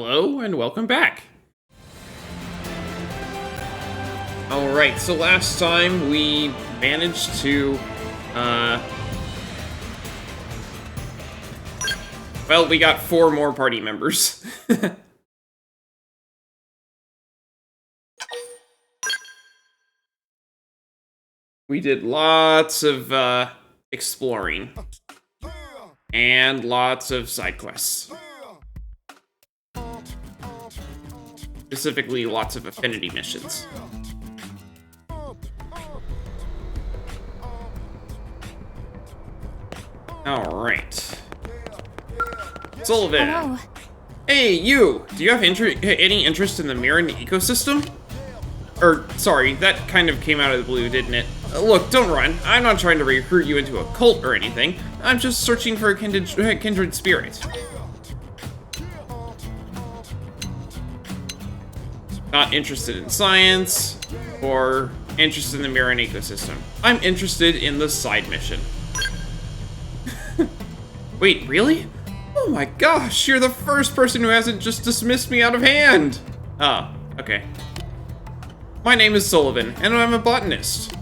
Hello and welcome back. Alright, so last time we managed to, well, we got 4 more party members. We did lots of, exploring. And lots of side quests. Specifically, lots of affinity missions. Alright. Sullivan. Hello. Hey, you! Do you have any interest in the Mirren ecosystem? Or, sorry, that kind of came out of the blue, didn't it? Look, don't run. I'm not trying to recruit you into a cult or anything. I'm just searching for a kindred spirit. Not interested in science, or interested in the Mirren ecosystem. I'm interested in the side mission. Wait, really? Oh my gosh, you're the first person who hasn't just dismissed me out of hand! Oh, okay. My name is Sullivan, and I'm a botanist.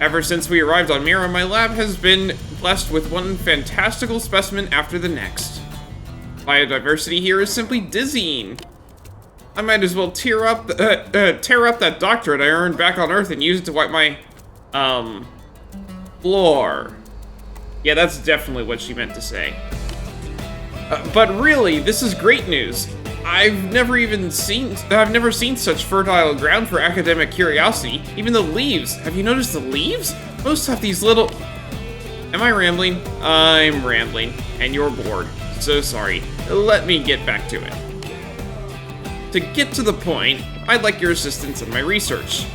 Ever since we arrived on Mirren, my lab has been blessed with one fantastical specimen after the next. Biodiversity here is simply dizzying. I might as well tear up that doctorate I earned back on Earth and use it to wipe my, floor. Yeah, that's definitely what she meant to say. But really, this is great news. I've never seen such fertile ground for academic curiosity. Even the leaves. Have you noticed the leaves? Most have these little... Am I rambling? I'm rambling, and you're bored. So sorry. Let me get back to it. To get to the point, I'd like your assistance in my research.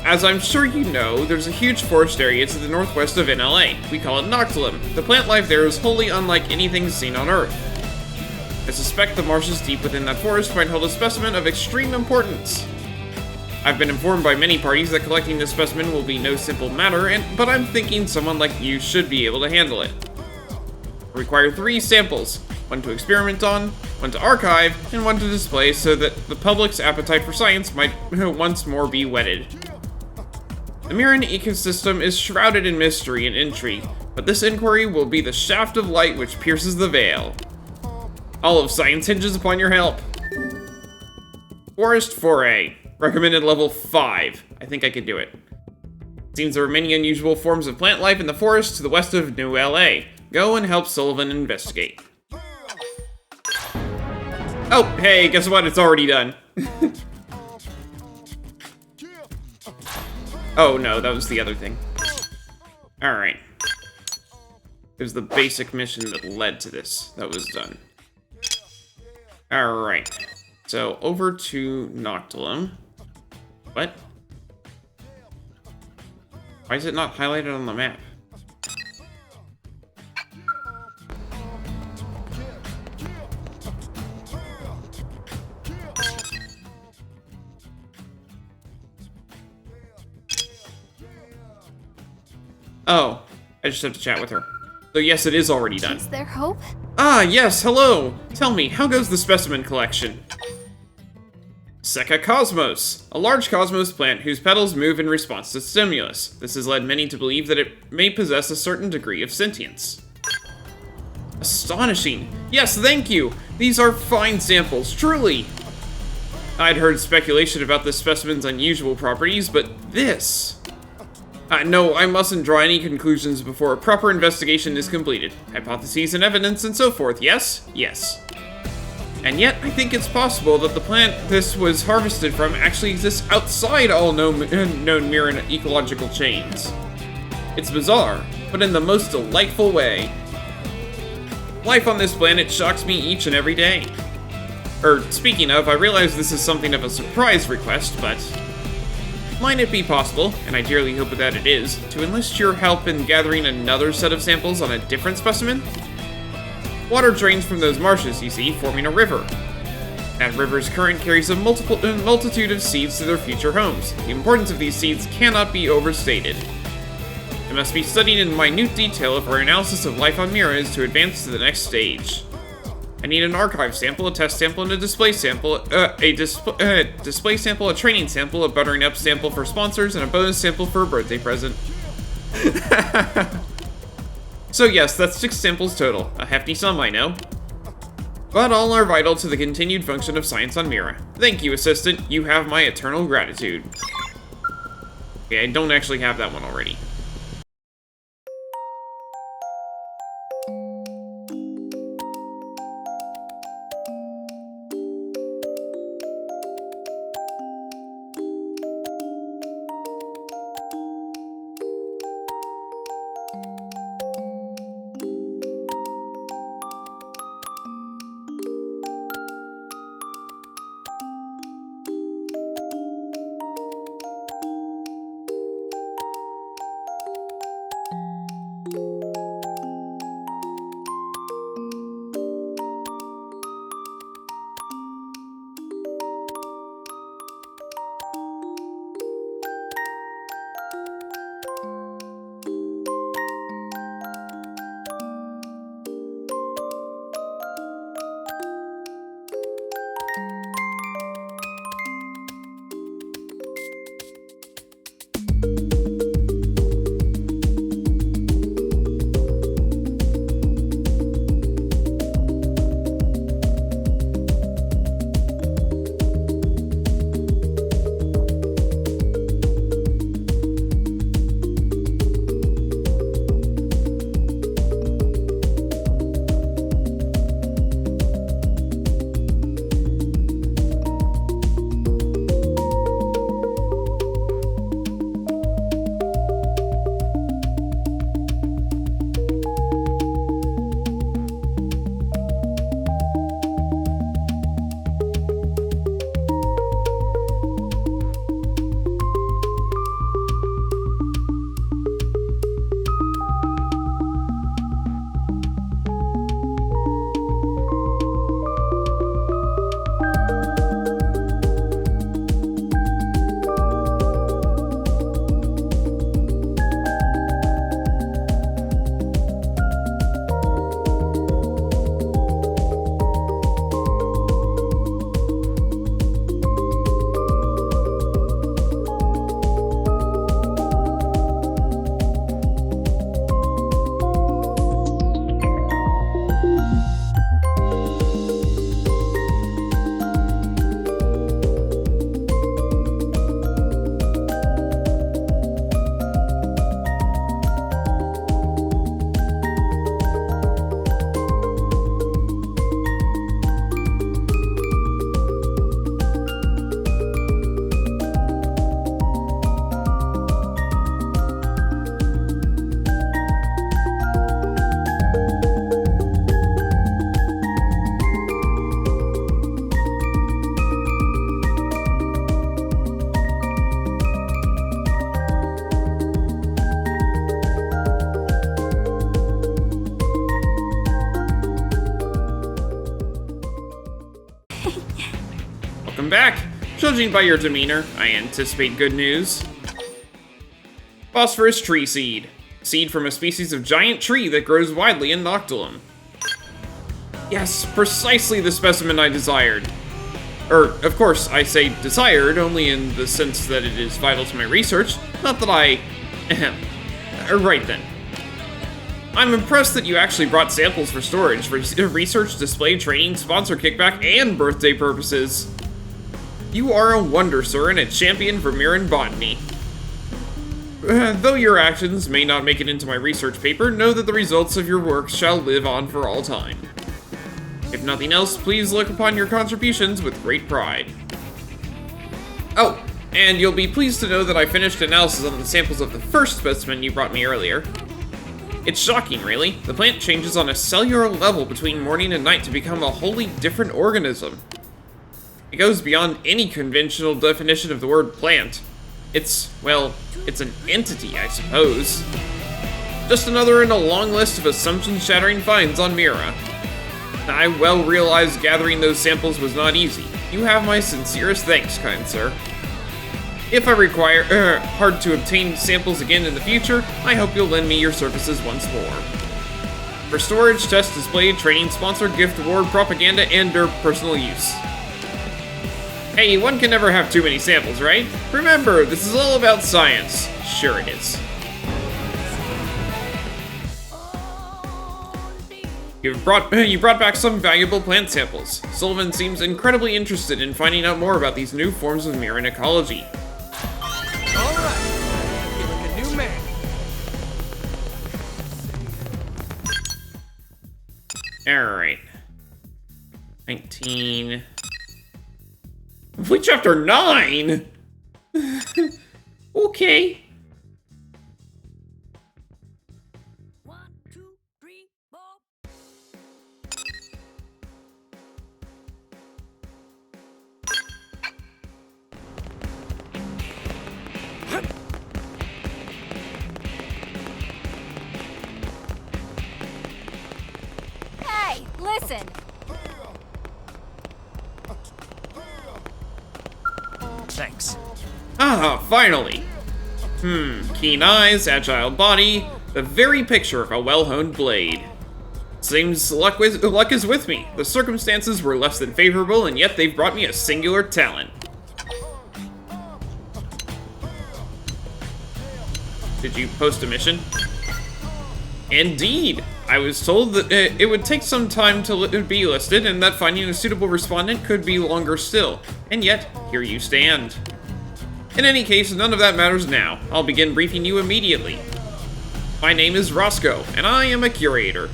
As I'm sure you know, there's a huge forest area to the northwest of NLA. We call it Noctilum. The plant life there is wholly unlike anything seen on Earth. I suspect the marshes deep within that forest might hold a specimen of extreme importance. I've been informed by many parties that collecting this specimen will be no simple matter, but I'm thinking someone like you should be able to handle it. I require 3 samples, one to experiment on, one to archive, and one to display so that the public's appetite for science might once more be whetted. The Mirren ecosystem is shrouded in mystery and intrigue, but this inquiry will be the shaft of light which pierces the veil. All of science hinges upon your help. Forest Foray. Recommended level 5. I think I could do it. Seems there are many unusual forms of plant life in the forest to the west of New LA. Go and help Sullivan investigate. Oh, hey, guess what? It's already done. Oh no, that was the other thing. Alright. It was the basic mission that led to this. That was done. Alright. So, over to Noctilum. What? Why is it not highlighted on the map? Oh, I just have to chat with her. So yes, it is already done. Is there hope? Ah, yes, hello! Tell me, how goes the specimen collection? Seca cosmos, a large cosmos plant whose petals move in response to stimulus. This has led many to believe that it may possess a certain degree of sentience. Astonishing! Yes, thank you! These are fine samples, truly! I'd heard speculation about this specimen's unusual properties, but this... no, I mustn't draw any conclusions before a proper investigation is completed. Hypotheses and evidence and so forth, yes? Yes. And yet, I think it's possible that the plant this was harvested from actually exists outside all known Mirren ecological chains. It's bizarre, but in the most delightful way. Life on this planet shocks me each and every day. Speaking of, I realize this is something of a surprise request, but... might it be possible, and I dearly hope that it is, to enlist your help in gathering another set of samples on a different specimen? Water drains from those marshes, you see, forming a river. That river's current carries a multitude of seeds to their future homes. The importance of these seeds cannot be overstated. It must be studied in minute detail if our analysis of life on Mirren is to advance to the next stage. I need an archive sample, a test sample, and a display sample, display sample, a training sample, a buttering up sample for sponsors, and a bonus sample for a birthday present. So yes, that's 6 samples total. A hefty sum, I know. But all are vital to the continued function of science on Mira. Thank you, assistant. You have my eternal gratitude. Okay, I don't actually have that one already. Welcome back. Judging by your demeanor, I anticipate good news. Phosphorus tree seed. Seed from a species of giant tree that grows widely in Noctilum. Yes, precisely the specimen I desired. Of course, I say desired only in the sense that it is vital to my research, not that I... Right then. I'm impressed that you actually brought samples for storage for research, display, training, sponsor kickback, and birthday purposes. You are a wonder, sir, and a champion for Miran botany. Though your actions may not make it into my research paper, know that the results of your work shall live on for all time. If nothing else, please look upon your contributions with great pride. Oh, and you'll be pleased to know that I finished analysis on the samples of the first specimen you brought me earlier. It's shocking, really. The plant changes on a cellular level between morning and night to become a wholly different organism. It goes beyond any conventional definition of the word plant. It's an entity, I suppose. Just another in a long list of assumption-shattering finds on Mira. I well realize gathering those samples was not easy. You have my sincerest thanks, kind sir. If I require hard to obtain samples again in the future, I hope you'll lend me your services once more. For storage, test, display, training, sponsor, gift, award, propaganda, and/or personal use. Hey, one can never have too many samples, right? Remember, this is all about science. Sure it is. You brought back some valuable plant samples. Sullivan seems incredibly interested in finding out more about these new forms of mirror ecology. Alright, feel like a new man. Alright. 19. Complete chapter 9? Okay. 1, 2, 3, 4. Hey, listen. Thanks. Ah, finally. Keen eyes, agile body, the very picture of a well-honed blade. Seems luck is with me. The circumstances were less than favorable, and yet they've brought me a singular talent. Did you post a mission? Indeed! I was told that it would take some time to be listed, and that finding a suitable respondent could be longer still. And yet, here you stand. In any case, none of that matters now. I'll begin briefing you immediately. My name is Roscoe, and I am a curator.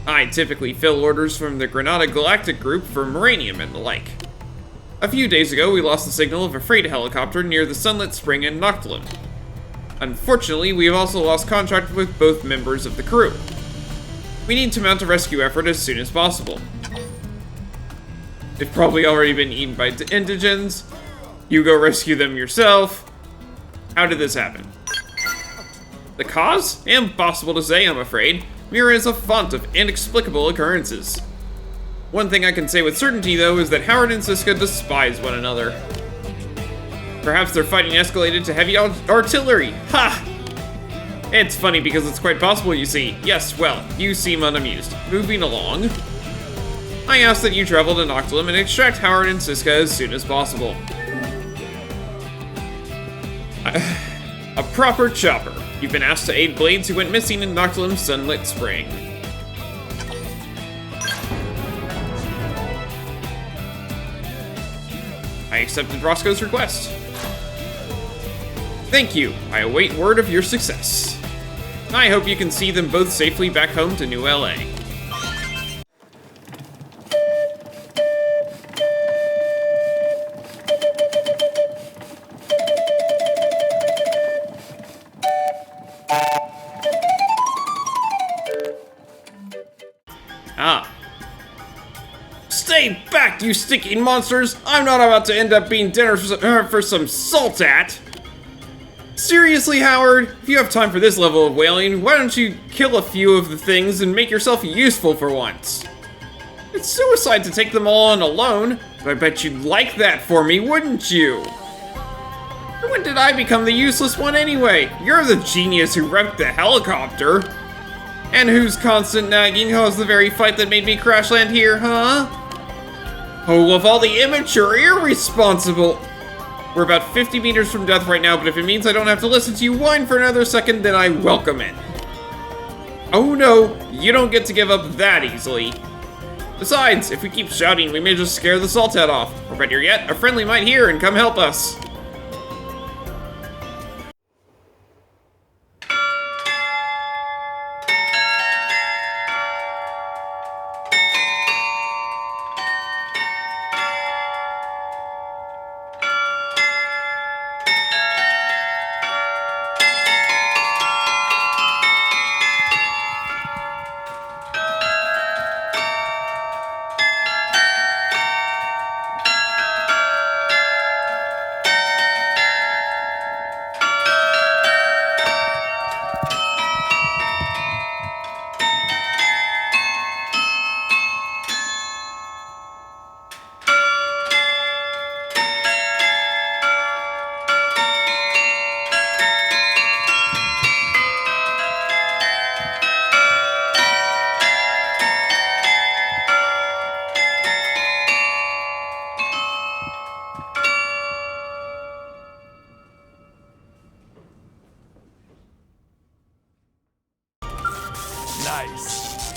I typically fill orders from the Granada Galactic Group for Moranium and the like. A few days ago, we lost the signal of a freight helicopter near the Sunlit Spring in Noctilum. Unfortunately, we have also lost contact with both members of the crew. We need to mount a rescue effort as soon as possible. They've probably already been eaten by indigens. You go rescue them yourself. How did this happen? The cause? Impossible to say, I'm afraid. Mira is a font of inexplicable occurrences. One thing I can say with certainty, though, is that Howard and Siska despise one another. Perhaps their fighting escalated to heavy artillery. Ha! It's funny because it's quite possible, you see. Yes, well, you seem unamused. Moving along. I ask that you travel to Noctilum and extract Howard and Siska as soon as possible. A proper chopper. You've been asked to aid Blades who went missing in Noctilum's Sunlit Spring. I accepted Roscoe's request. Thank you. I await word of your success. I hope you can see them both safely back home to New LA. Ah. Stay back, you stinking monsters! I'm not about to end up being dinner for some salt at! Seriously, Howard? If you have time for this level of wailing, why don't you kill a few of the things and make yourself useful for once? It's suicide to take them all on alone, but I bet you'd like that for me, wouldn't you? When did I become the useless one anyway? You're the genius who wrecked the helicopter. And whose constant nagging caused the very fight that made me crash land here, huh? Oh, of all the immature, irresponsible... We're about 50 meters from death right now, but if it means I don't have to listen to you whine for another second, then I welcome it. Oh no, you don't get to give up that easily. Besides, if we keep shouting, we may just scare the Salthead off. Or better yet, a friendly might hear and come help us.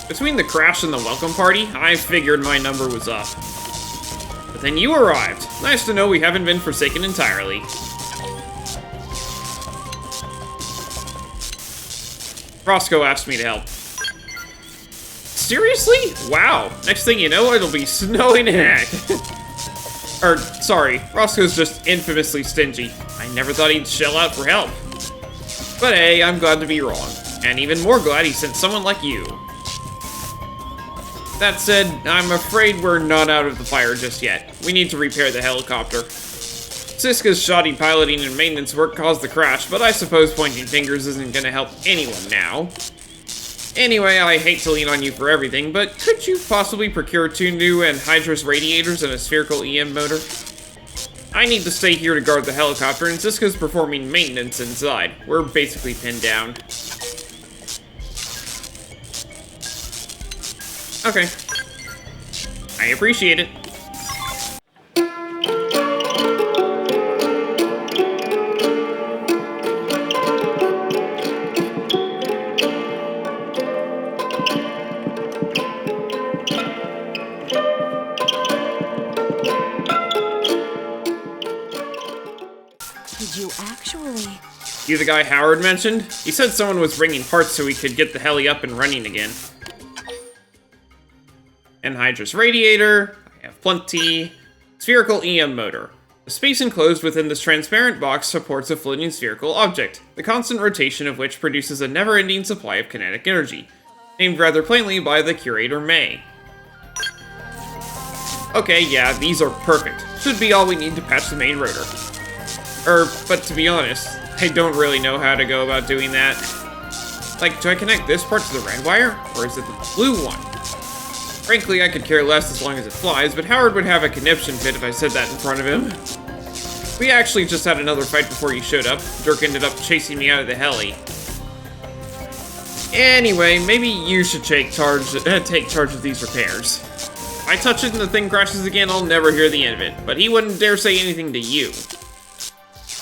Between the crash and the welcome party, I figured my number was up. But then you arrived. Nice to know we haven't been forsaken entirely. Roscoe asked me to help. Seriously? Wow. Next thing you know, it'll be snowing in heck. Sorry, Roscoe's just infamously stingy. I never thought he'd shell out for help. But hey, I'm glad to be wrong. And even more glad he sent someone like you. That said, I'm afraid we're not out of the fire just yet. We need to repair the helicopter. Siska's shoddy piloting and maintenance work caused the crash, but I suppose pointing fingers isn't gonna help anyone now. Anyway, I hate to lean on you for everything, but could you possibly procure 2 new anhydrous radiators and a spherical EM motor? I need to stay here to guard the helicopter, and Siska's performing maintenance inside. We're basically pinned down. Okay. I appreciate it. Did you actually? You the guy Howard mentioned? He said someone was bringing parts so we could get the heli up and running again. Anhydrous radiator, I have plenty. Spherical EM motor. The space enclosed within this transparent box supports a floating spherical object, the constant rotation of which produces a never-ending supply of kinetic energy, named rather plainly by the curator May. Okay, yeah, these are perfect. Should be all we need to patch the main rotor. But to be honest, I don't really know how to go about doing that. Like, do I connect this part to the red wire, or is it the blue one? Frankly, I could care less as long as it flies, but Howard would have a conniption fit if I said that in front of him. We actually just had another fight before you showed up. Dirk ended up chasing me out of the heli. Anyway, maybe you should take charge of these repairs. If I touch it and the thing crashes again, I'll never hear the end of it, but he wouldn't dare say anything to you.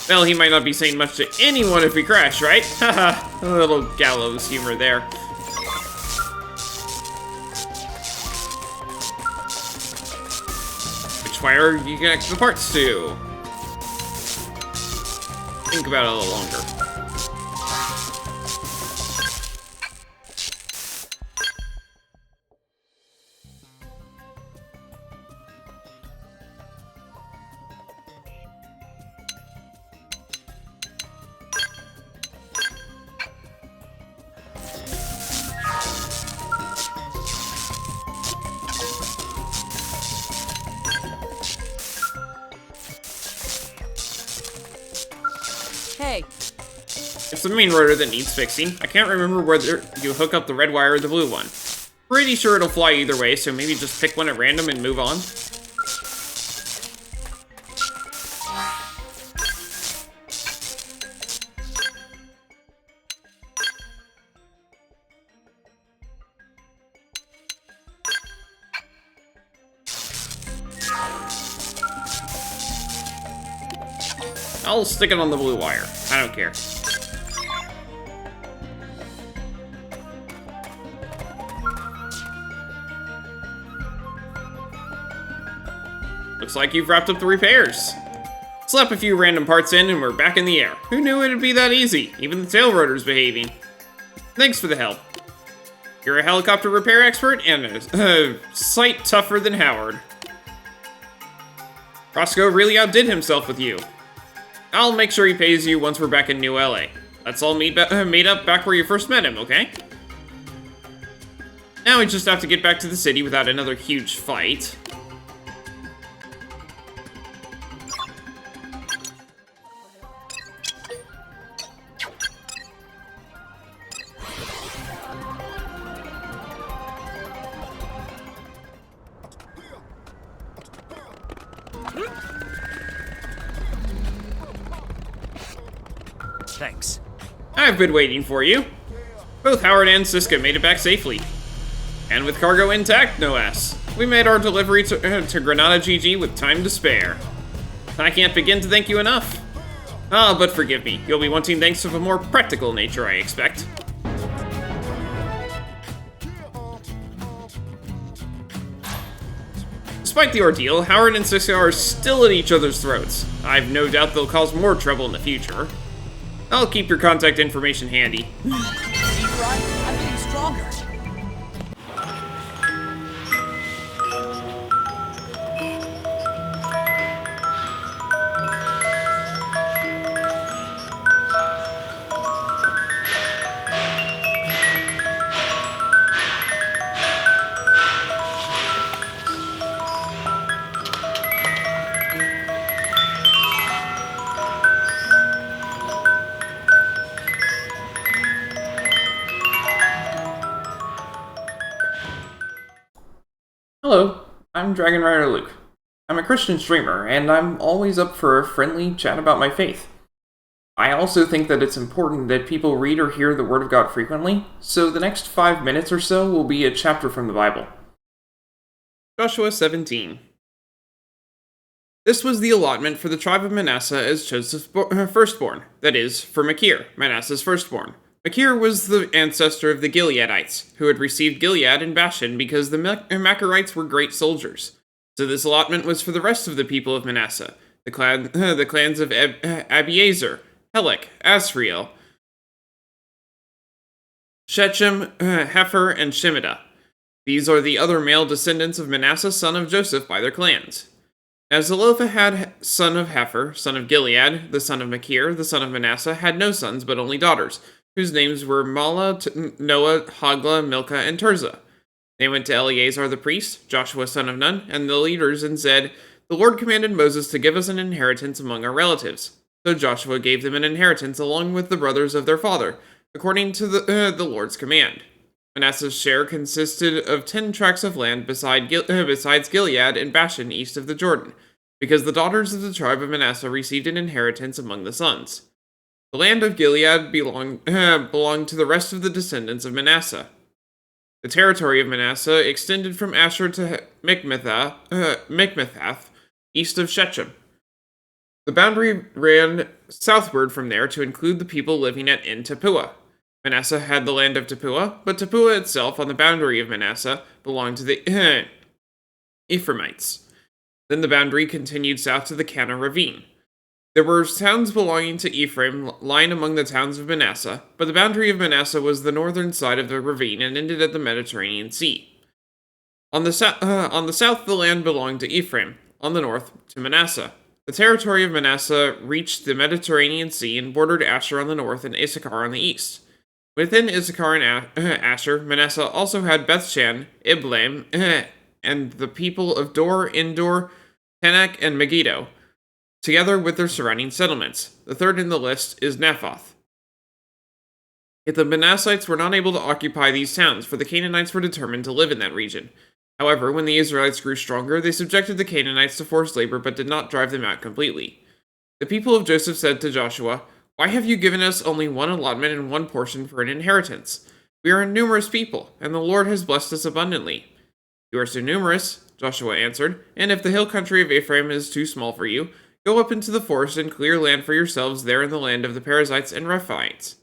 Well, he might not be saying much to anyone if we crash, right? Haha, a little gallows humor there. Which wire you connect the parts to? Think about it a little longer. Hey, It's the main rotor that needs fixing. I can't remember whether you hook up the red wire or the blue one. Pretty sure it'll fly either way, so maybe just pick one at random and move on. I'll stick it on the blue wire. I don't care. Looks like you've wrapped up the repairs. Slap a few random parts in and we're back in the air. Who knew it'd be that easy? Even the tail rotor's behaving. Thanks for the help. You're a helicopter repair expert and a sight tougher than Howard. Roscoe really outdid himself with you. I'll make sure he pays you once we're back in New LA. Let's all meet up back where you first met him, okay? Now we just have to get back to the city without another huge fight. Thanks. I've been waiting for you. Both Howard and Siska made it back safely. And with cargo intact, no less. We made our delivery to Granada GG with time to spare. I can't begin to thank you enough. Ah, but forgive me. You'll be wanting thanks of a more practical nature, I expect. Despite the ordeal, Howard and Sissi are still at each other's throats. I've no doubt they'll cause more trouble in the future. I'll keep your contact information handy. See, Brian? I'm getting stronger. Hello, I'm Dragon Rider Luke. I'm a Christian streamer, and I'm always up for a friendly chat about my faith. I also think that it's important that people read or hear the Word of God frequently, so the next 5 minutes or so will be a chapter from the Bible. Joshua 17. This was the allotment for the tribe of Manasseh as Joseph's firstborn, that is, for Machir, Manasseh's firstborn. Machir was the ancestor of the Gileadites, who had received Gilead and Bashan because the Machirites were great soldiers. So this allotment was for the rest of the people of Manasseh, the clans of Abiezer, Helek, Asriel, Shechem, Hefer, and Shemida. These are the other male descendants of Manasseh, son of Joseph, by their clans. Now Zelophehad, son of Hefer, son of Gilead, the son of Machir, the son of Manasseh, had no sons but only daughters, whose names were Mala, Noah, Hagla, Milcah, and Tirzah. They went to Eleazar the priest, Joshua son of Nun, and the leaders and said, "The Lord commanded Moses to give us an inheritance among our relatives." So Joshua gave them an inheritance along with the brothers of their father, according to the Lord's command. Manasseh's share consisted of 10 tracts of land besides Gilead and Bashan east of the Jordan, because the daughters of the tribe of Manasseh received an inheritance among the sons. The land of Gilead belonged to the rest of the descendants of Manasseh. The territory of Manasseh extended from Asher to Mikmethath, east of Shechem. The boundary ran southward from there to include the people living at En Tappuah. Manasseh had the land of Tappuah, but Tappuah itself, on the boundary of Manasseh, belonged to the Ephraimites. Then the boundary continued south to the Kana ravine. There were towns belonging to Ephraim lying among the towns of Manasseh, but the boundary of Manasseh was the northern side of the ravine and ended at the Mediterranean Sea. On the south, the land belonged to Ephraim, on the north to Manasseh. The territory of Manasseh reached the Mediterranean Sea and bordered Asher on the north and Issachar on the east. Within Issachar and Asher, Manasseh also had Bethshan, Ibleam, and the people of Dor, Endor, Tanak, and Megiddo, together with their surrounding settlements. The third in the list is Naphoth. Yet the Manassites were not able to occupy these towns, for the Canaanites were determined to live in that region. However, when the Israelites grew stronger, they subjected the Canaanites to forced labor but did not drive them out completely. The people of Joseph said to Joshua, "Why have you given us only one allotment and one portion for an inheritance? We are a numerous people, and the Lord has blessed us abundantly." "You are so numerous," Joshua answered, "and if the hill country of Ephraim is too small for you, go up into the forest and clear land for yourselves there in the land of the Perizzites and Rephaites."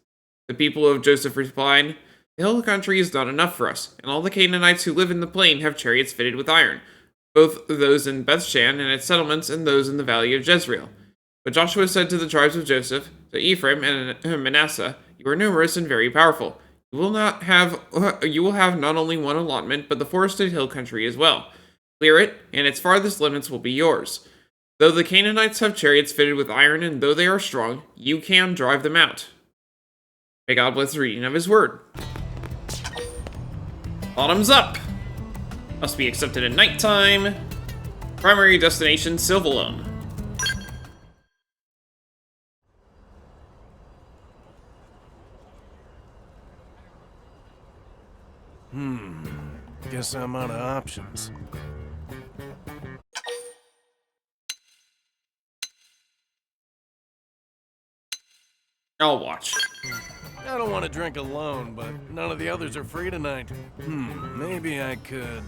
The people of Joseph replied, "The hill country is not enough for us, and all the Canaanites who live in the plain have chariots fitted with iron, both those in Bethshan and its settlements and those in the valley of Jezreel." But Joshua said to the tribes of Joseph, to Ephraim and Manasseh, "You are numerous and very powerful. You will have not only one allotment, but the forested hill country as well. Clear it, and its farthest limits will be yours. Though the Canaanites have chariots fitted with iron, and though they are strong, you can drive them out." May God bless the reading of his word. Bottoms up! Must be accepted at nighttime. Primary destination, Silvalone. Guess I'm out of options. I'll watch. I don't want to drink alone, but none of the others are free tonight. Maybe I could.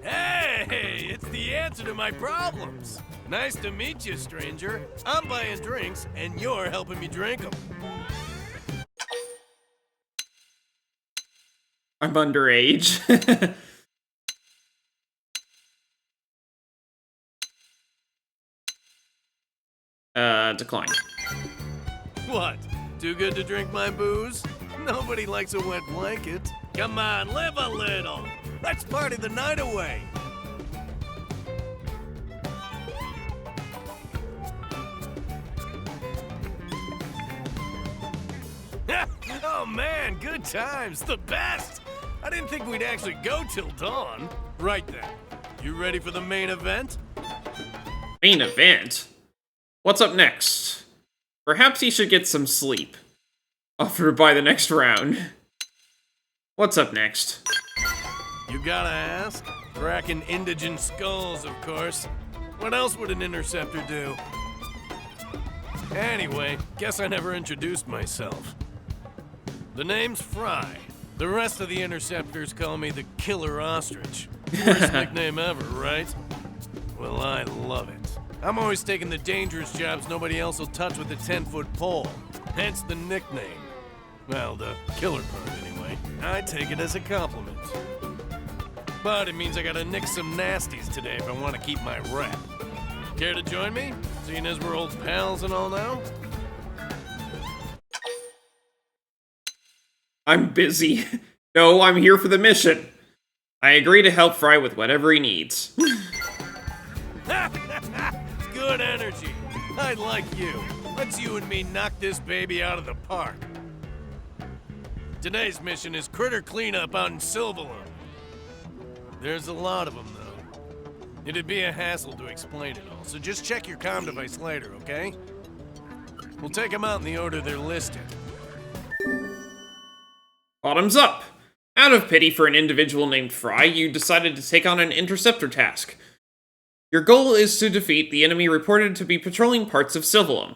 Hey, it's the answer to my problems. Nice to meet you, stranger. I'm buying drinks, and you're helping me drink them. I'm underage. Decline. What? Too good to drink my booze? Nobody likes a wet blanket. Come on, live a little. Let's party the night away. Oh man, good times, the best. I didn't think we'd actually go till dawn. Right then, you ready for the main event? Main event? What's up next? Perhaps he should get some sleep. Offered by the next round. What's up next? You gotta ask. Cracking indigent skulls, of course. What else would an interceptor do? Anyway, guess I never introduced myself. The name's Fry. The rest of the interceptors call me the Killer Ostrich. Worst nickname ever, right? Well, I love it. I'm always taking the dangerous jobs nobody else will touch with a 10-foot pole. Hence the nickname. Well, the killer part, anyway. I take it as a compliment. But it means I gotta nick some nasties today if I want to keep my rep. Care to join me? Seeing as we're old pals and all now? I'm busy. No, I'm here for the mission. I agree to help Fry with whatever he needs. Good energy. I like you. Let's you and me knock this baby out of the park. Today's mission is critter cleanup out in Silvalum. There's a lot of them, though. It'd be a hassle to explain it all, so just check your comm device later, okay? We'll take them out in the order they're listed. Bottoms up. Out of pity for an individual named Fry, you decided to take on an interceptor task. Your goal is to defeat the enemy reported to be patrolling parts of Silvalum.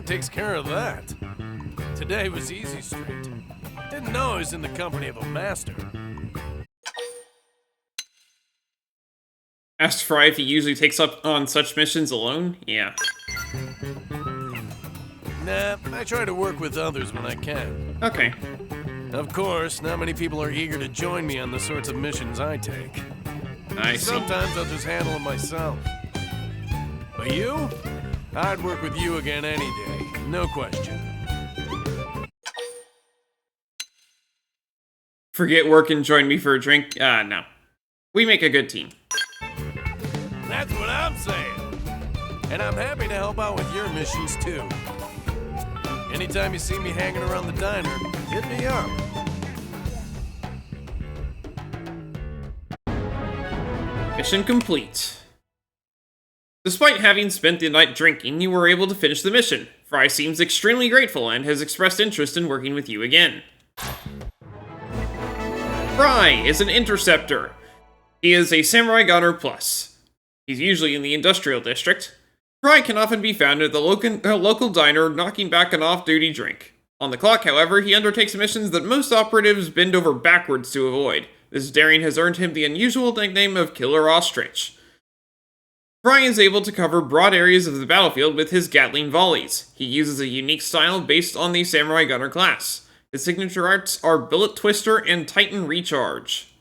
that takes care of that. Today was easy street. Didn't know I was in the company of a master. Asked Fry if he usually takes up on such missions alone? Yeah. Nah, I try to work with others when I can. Okay. Of course, not many people are eager to join me on the sorts of missions I take. I see. Sometimes I'll just handle it myself. But you? I'd work with you again any day, no question. Forget work and join me for a drink? No. We make a good team. That's what I'm saying. And I'm happy to help out with your missions too. Anytime you see me hanging around the diner, hit me up. Mission complete. Despite having spent the night drinking, you were able to finish the mission. Fry seems extremely grateful and has expressed interest in working with you again. Fry is an interceptor. He is a Samurai Gunner Plus. He's usually in the industrial district. Fry can often be found at the local diner knocking back an off-duty drink. On the clock, however, he undertakes missions that most operatives bend over backwards to avoid. This daring has earned him the unusual nickname of Killer Ostrich. Fry is able to cover broad areas of the battlefield with his Gatling volleys. He uses a unique style based on the Samurai Gunner class. His signature arts are Billet Twister and Titan Recharge.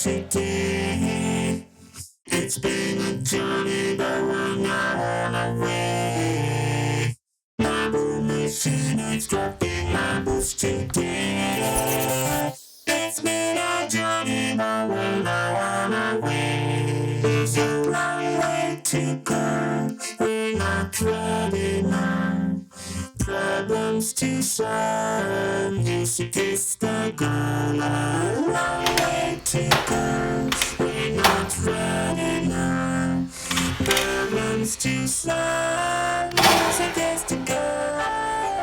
today. It's been a journey, but we're not on our way. Marble machine is dropping marbles today. It's been a journey, but we're not on our way. There's a long way to go. We're not ready now. Problems to solve. Music is the goal. A long way to go. We're not ready now. Problems to solve. Music is the goal.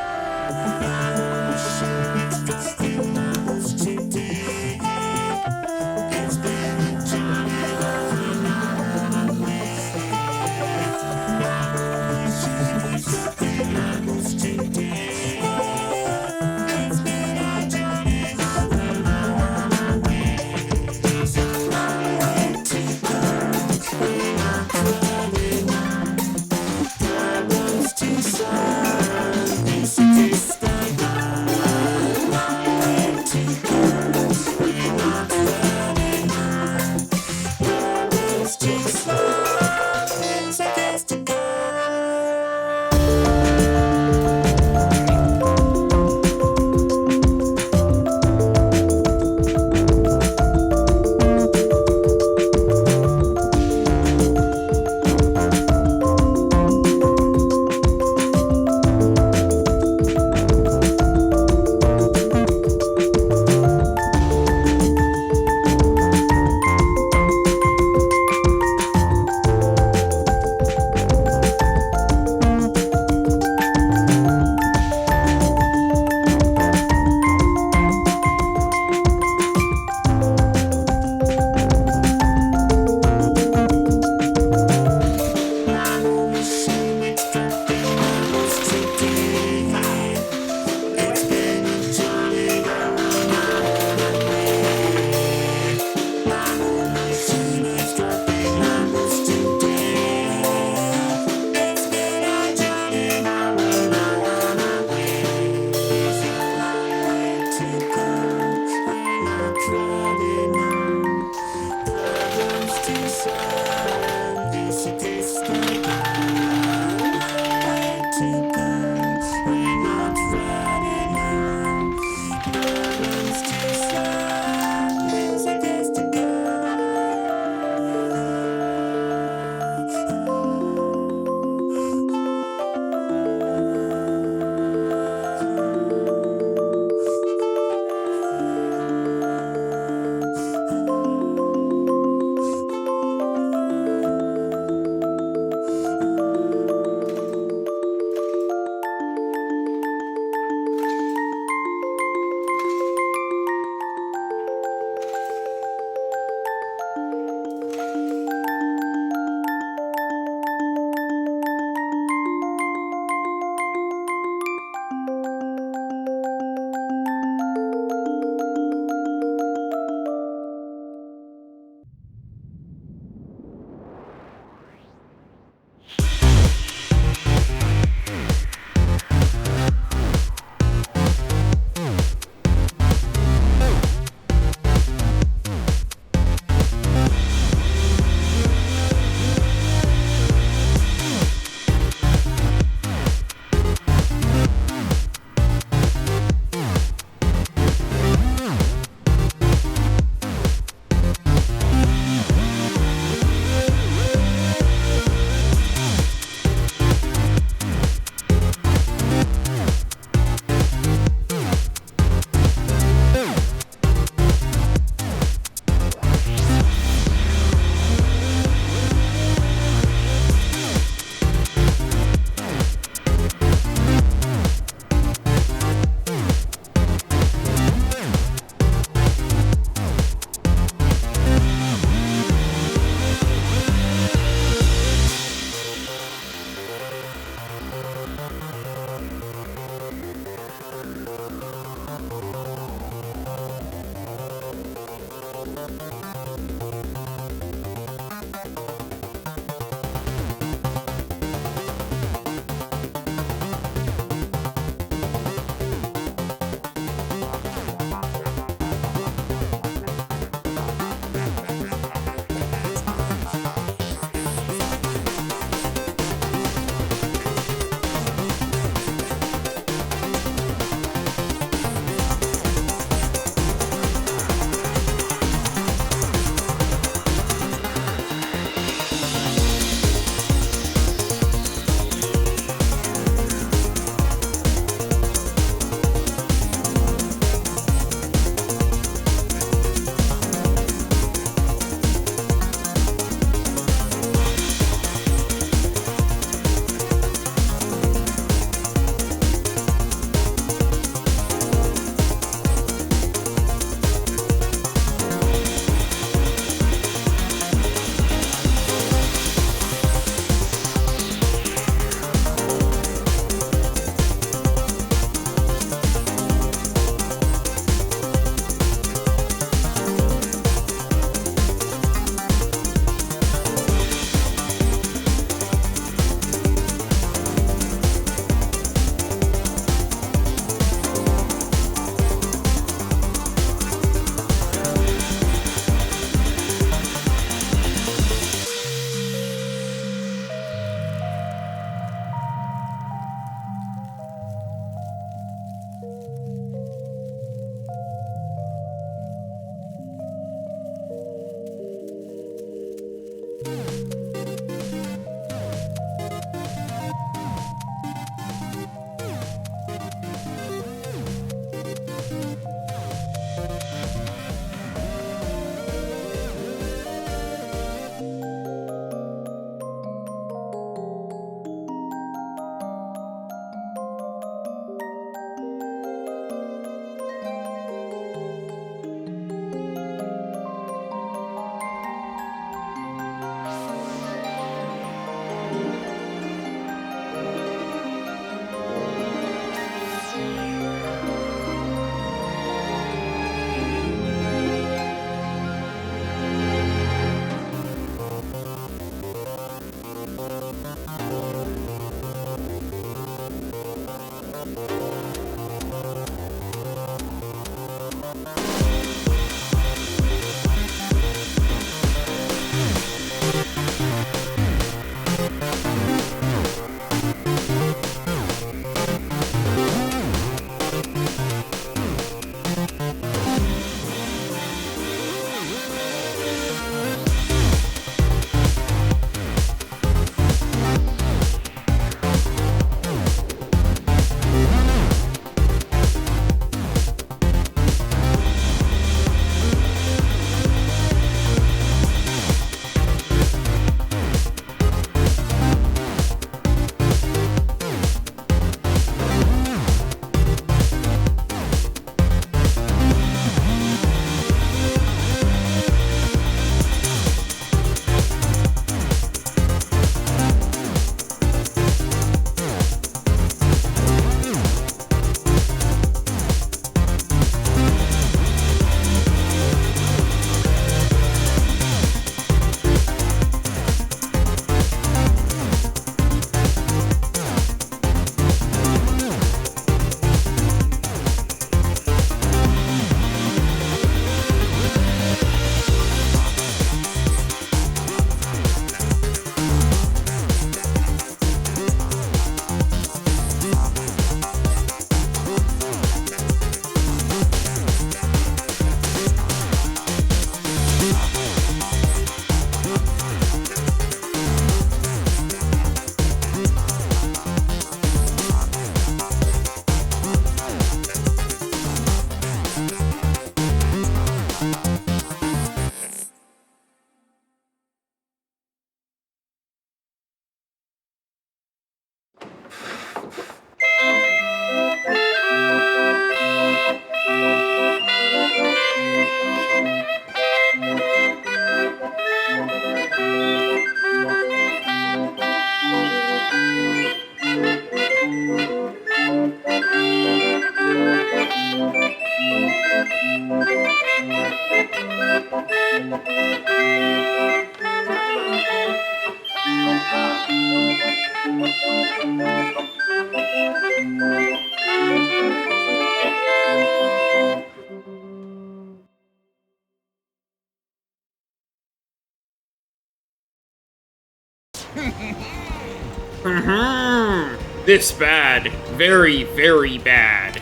This bad. Very, very bad.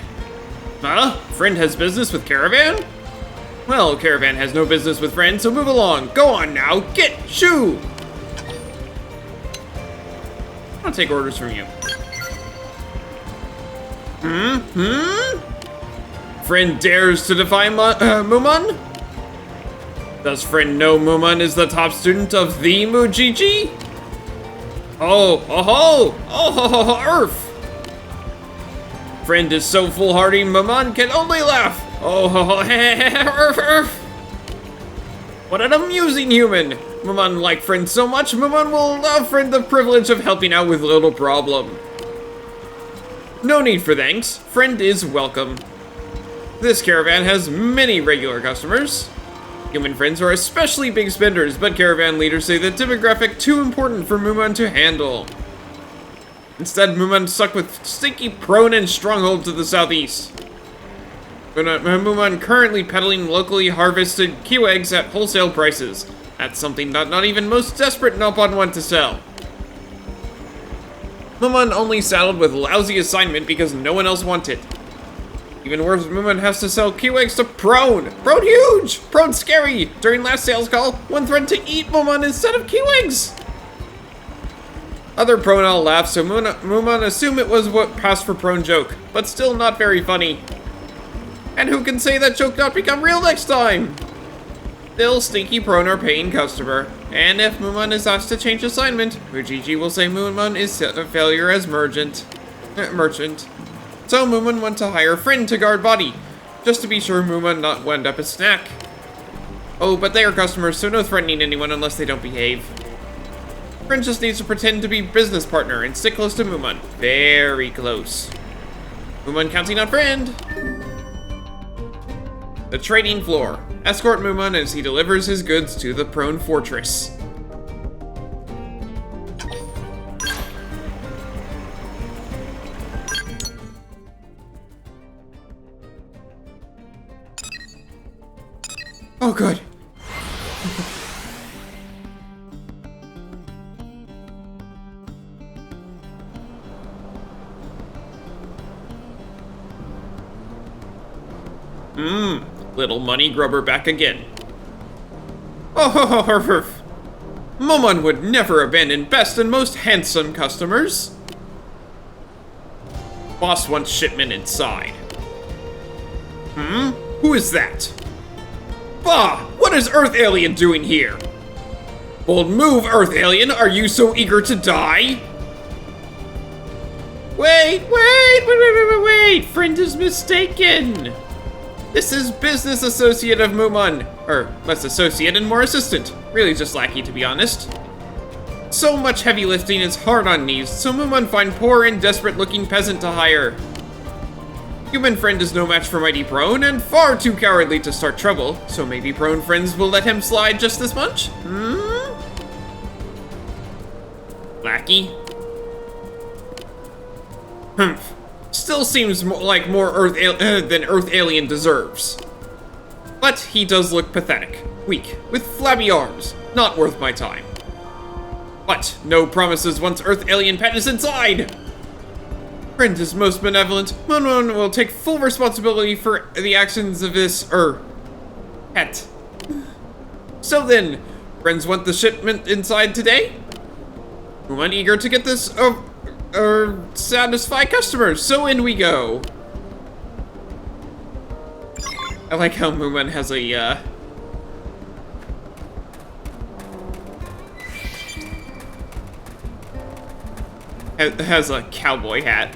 Huh? Friend has business with Caravan? Well, Caravan has no business with Friend, so move along. Go on now. Get shoo! I'll take orders from you. Friend dares to defy Mumun? Does Friend know Mumun is the top student of the Mujiji? Oh ho, Earth! Friend is so foolhardy, Mumun can only laugh. Oh ho, Earth. What an amusing human. Mumun like Friend so much, Mumun will allow Friend the privilege of helping out with little problem. No need for thanks. Friend is welcome. This caravan has many regular customers. Human friends are especially big spenders, but caravan leaders say the demographic too important for Mumun to handle. Instead, Mumun stuck with stinky prone and stronghold to the southeast. Mumun currently peddling locally harvested Q eggs at wholesale prices. That's something that not even most desperate Nopon want to sell. Mumun only saddled with lousy assignment because no one else wanted. Even worse, Moomin has to sell keywigs to Prone. Prone huge! Prone scary! During last sales call, one threatened to eat Moomin instead of keywigs! Other Prone all laughed, so Moomin assumed it was what passed for Prone joke, but still not very funny. And who can say that joke not become real next time? Still, Stinky Prone are paying customer, and if Moomin is asked to change assignment, Mujiji will say Moomin is a failure as merchant. So Moomin went to hire a friend to guard body, just to be sure Moomin not wind up a snack. Oh, but they are customers, so no threatening anyone unless they don't behave. Friend just needs to pretend to be business partner and stick close to Moomin. Very close. Moomin counting on friend. The trading floor. Escort Moomin as he delivers his goods to the Prone Fortress. Oh, good. Little money grubber back again. Oh, Moomin would never abandon best and most handsome customers. Boss wants shipment inside. Who is that? Bah! What is Earth Alien doing here? Bold move, Earth Alien! Are you so eager to die? Wait! Friend is mistaken! This is business associate of Moomin. Or, less associate and more assistant. Really just lackey, to be honest. So much heavy lifting is hard on knees, so Moomin find poor and desperate-looking peasant to hire. Human friend is no match for mighty Prone, and far too cowardly to start trouble, so maybe Prone friends will let him slide just this much? Lackey? Humph. Still seems like more than Earth Alien deserves. But he does look pathetic, weak, with flabby arms, not worth my time. But no promises once Earth Alien pet is inside! Friend is most benevolent. Moomin will take full responsibility for the actions of this, pet. So then, friends want the shipment inside today? Moomin eager to get this, satisfy customers, so in we go. I like how Moomin has a, has a cowboy hat.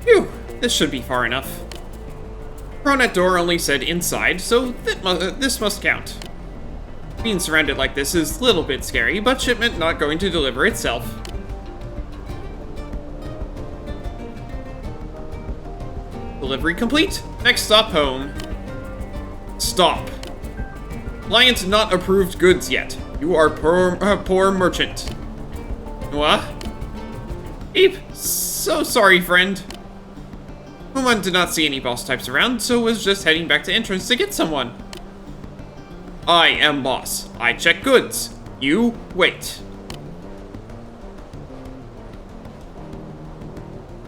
Phew, this should be far enough. Prone at door only said inside, so this must count. Being surrounded like this is a little bit scary, but shipment not going to deliver itself. Delivery complete. Next stop home. Stop. Client not approved goods yet. You are poor merchant. What? Eep. So sorry, friend. Moomin did not see any boss types around, so was just heading back to entrance to get someone. I am boss. I check goods. You wait.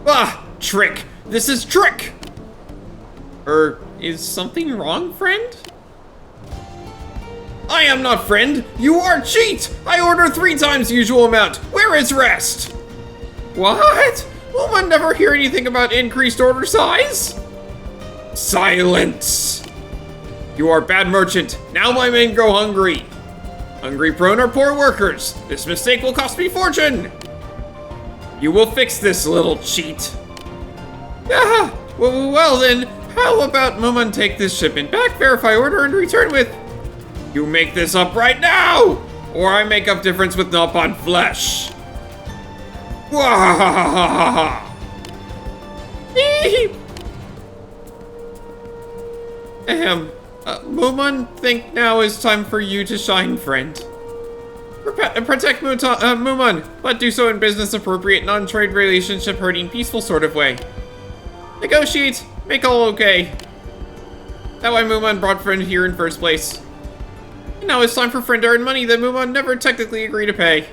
Ah! Trick! This is trick! Is something wrong, friend? I am not friend! You are cheat! I order 3 times the usual amount! Where is rest? What? Will one never hear anything about increased order size? Silence! You are bad merchant. Now my men go hungry. Hungry prone are poor workers. This mistake will cost me fortune. You will fix this, little cheat. Ah, well then, how about Moomin take this shipment back, verify order, and return with... You make this up right now! Or I make up difference with not on flesh. Wahahaha! Ahem. Muman, think now is time for you to shine, friend. Protect Muman, but do so in business-appropriate, non-trade relationship-hurting, peaceful sort of way. Negotiate, make all okay. That why Muman brought friend here in first place. And now it's time for friend to earn money that Muman never technically agreed to pay.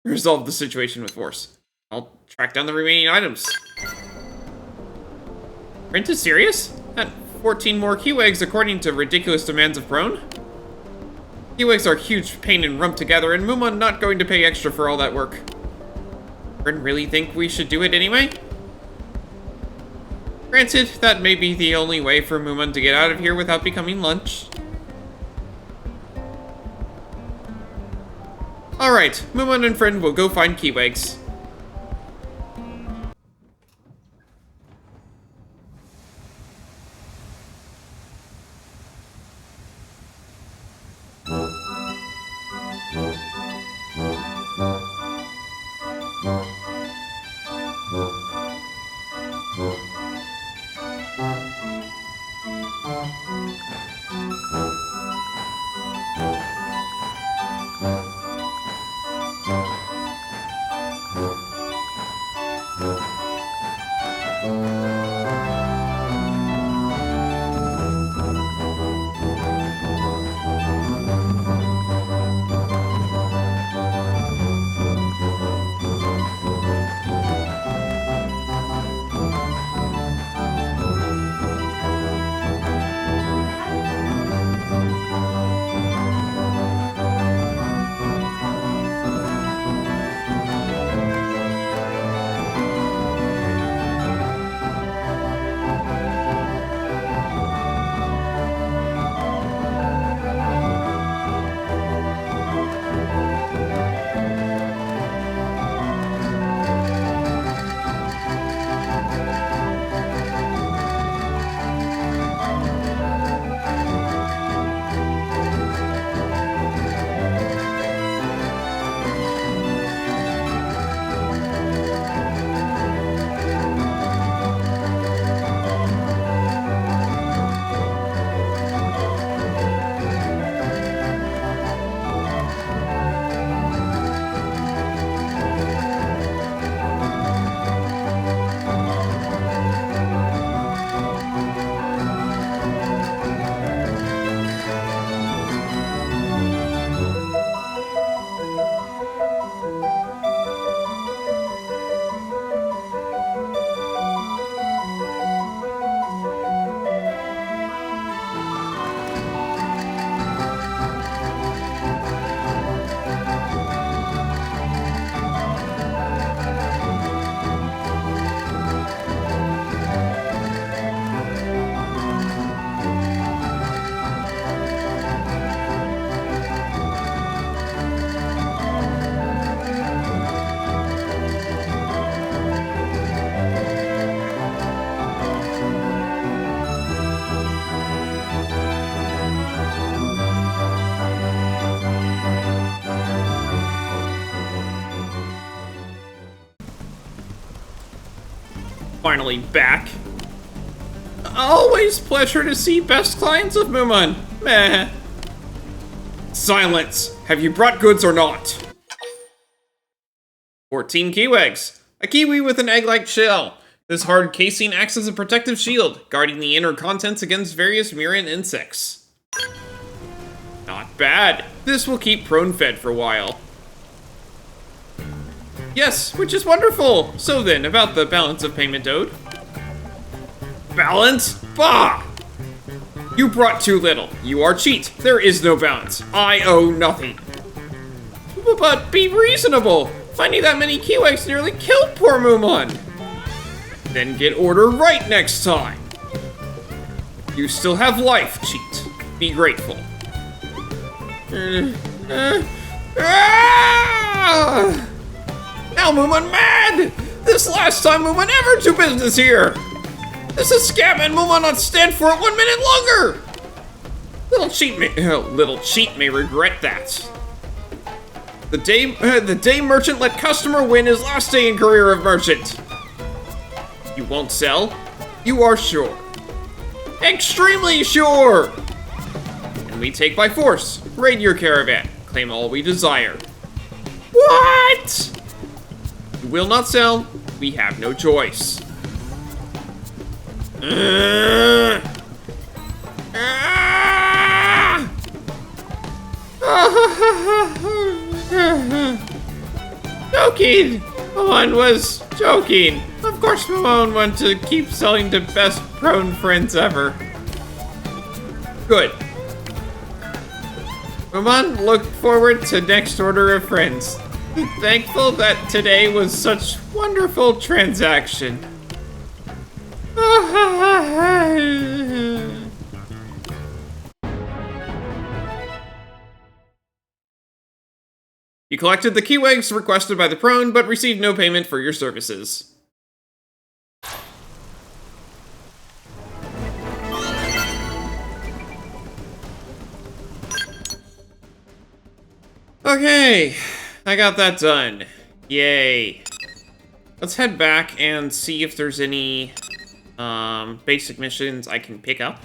Resolve the situation with force. I'll track down the remaining items. Friend is serious? At 14 more key eggs according to ridiculous demands of Prone? Key eggs are huge pain and rump together, and Muman not going to pay extra for all that work. Friend really think we should do it anyway? Granted, that may be the only way for Muman to get out of here without becoming lunch. Alright, Muman and friend will go find Keywags. Finally back. Always pleasure to see best clients of Muman. Meh. Silence. Have you brought goods or not? 14 Keywags. A kiwi with an egg-like shell. This hard casing acts as a protective shield, guarding the inner contents against various murine insects. Not bad. This will keep Prone fed for a while. Yes, which is wonderful! So then, about the balance of payment owed. Balance? Bah! You brought too little. You are cheat. There is no balance. I owe nothing. But be reasonable. Finding that many Keywags nearly killed poor Muman. Then get order right next time. You still have life, cheat. Be grateful. Now Muman mad! This last time Muman ever do business here! This is scam and Muman not stand for it 1 minute longer! Little cheat may regret that. The day merchant let customer win his last day in career of merchant. You won't sell? You are sure. Extremely sure! And we take by force, raid your caravan, claim all we desire. What? We will not sell, we have no choice. Joking! Mamon was joking. Of course Mamon wants to keep selling to best prone friends ever. Good. Mamon looked forward to next order of friends. Thankful that today was such wonderful transaction. You collected the keywags requested by the prone, but received no payment for your services. Okay, I got that done. Yay. Let's head back and see if there's any basic missions I can pick up.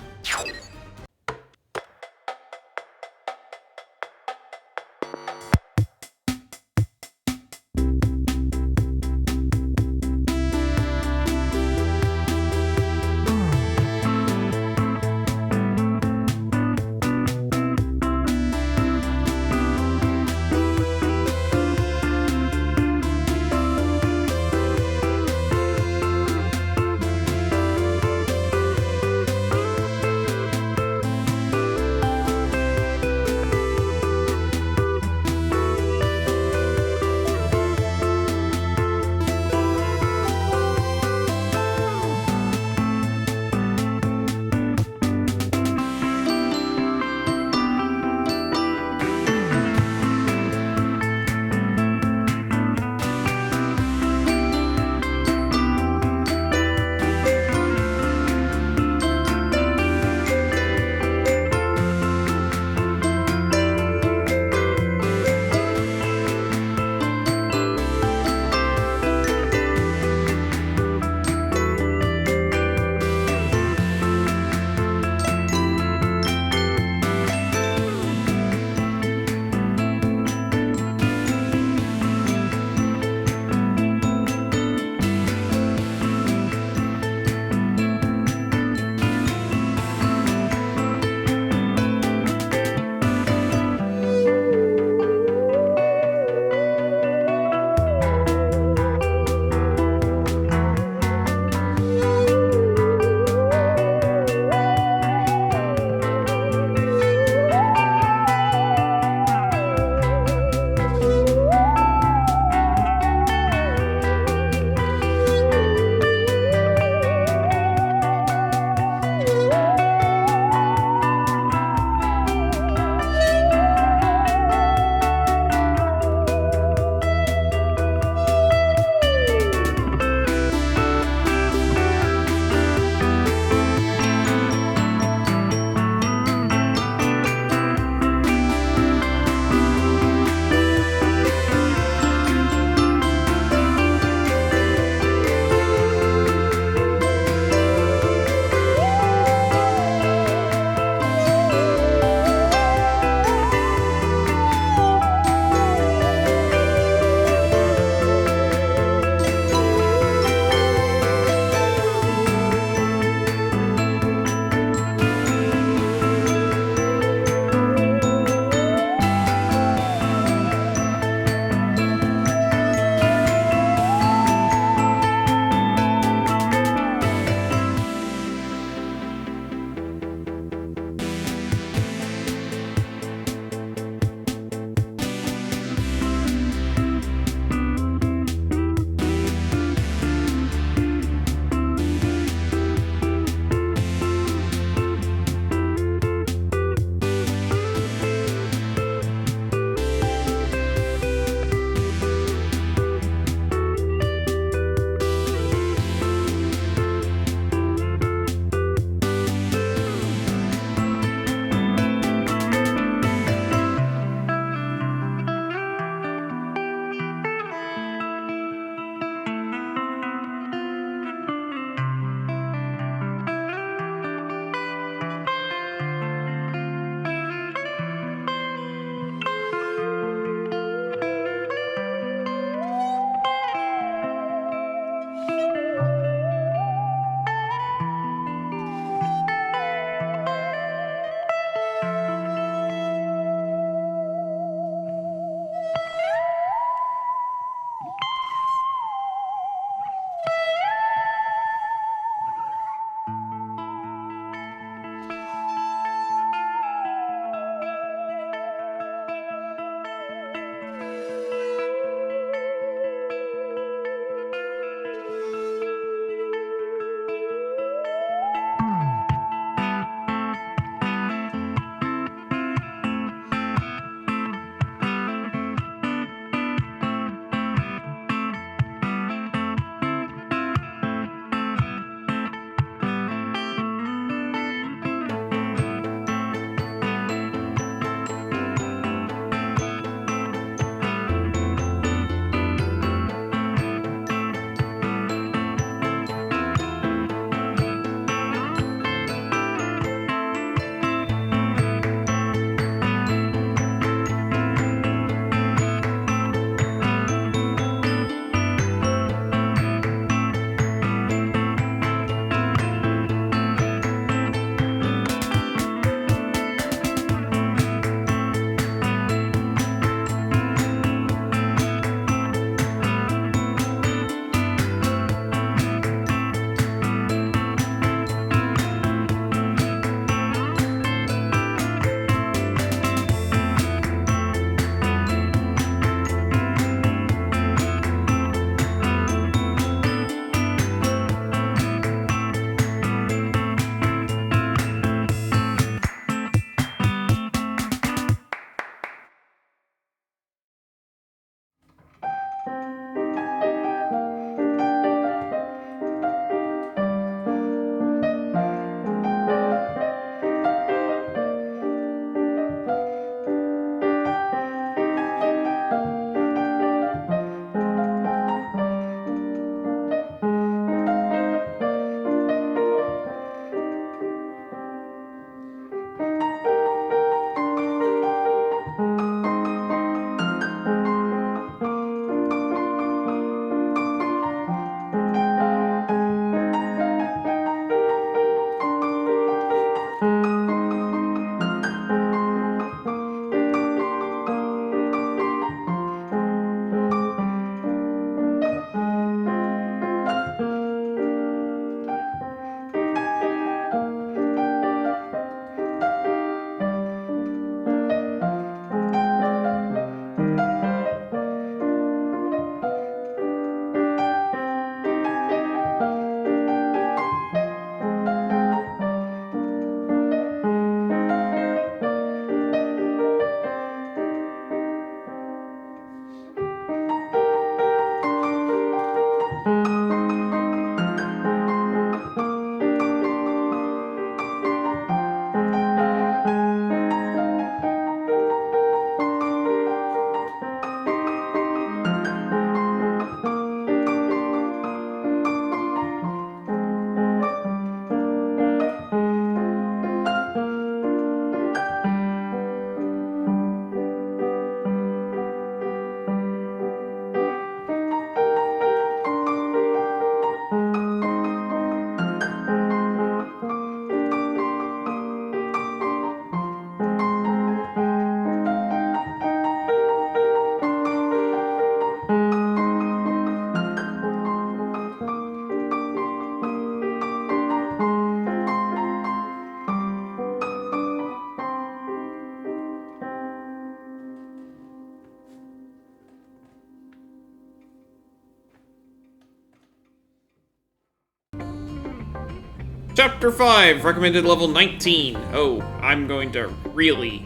Chapter 5, recommended level 19. Oh, I'm going to really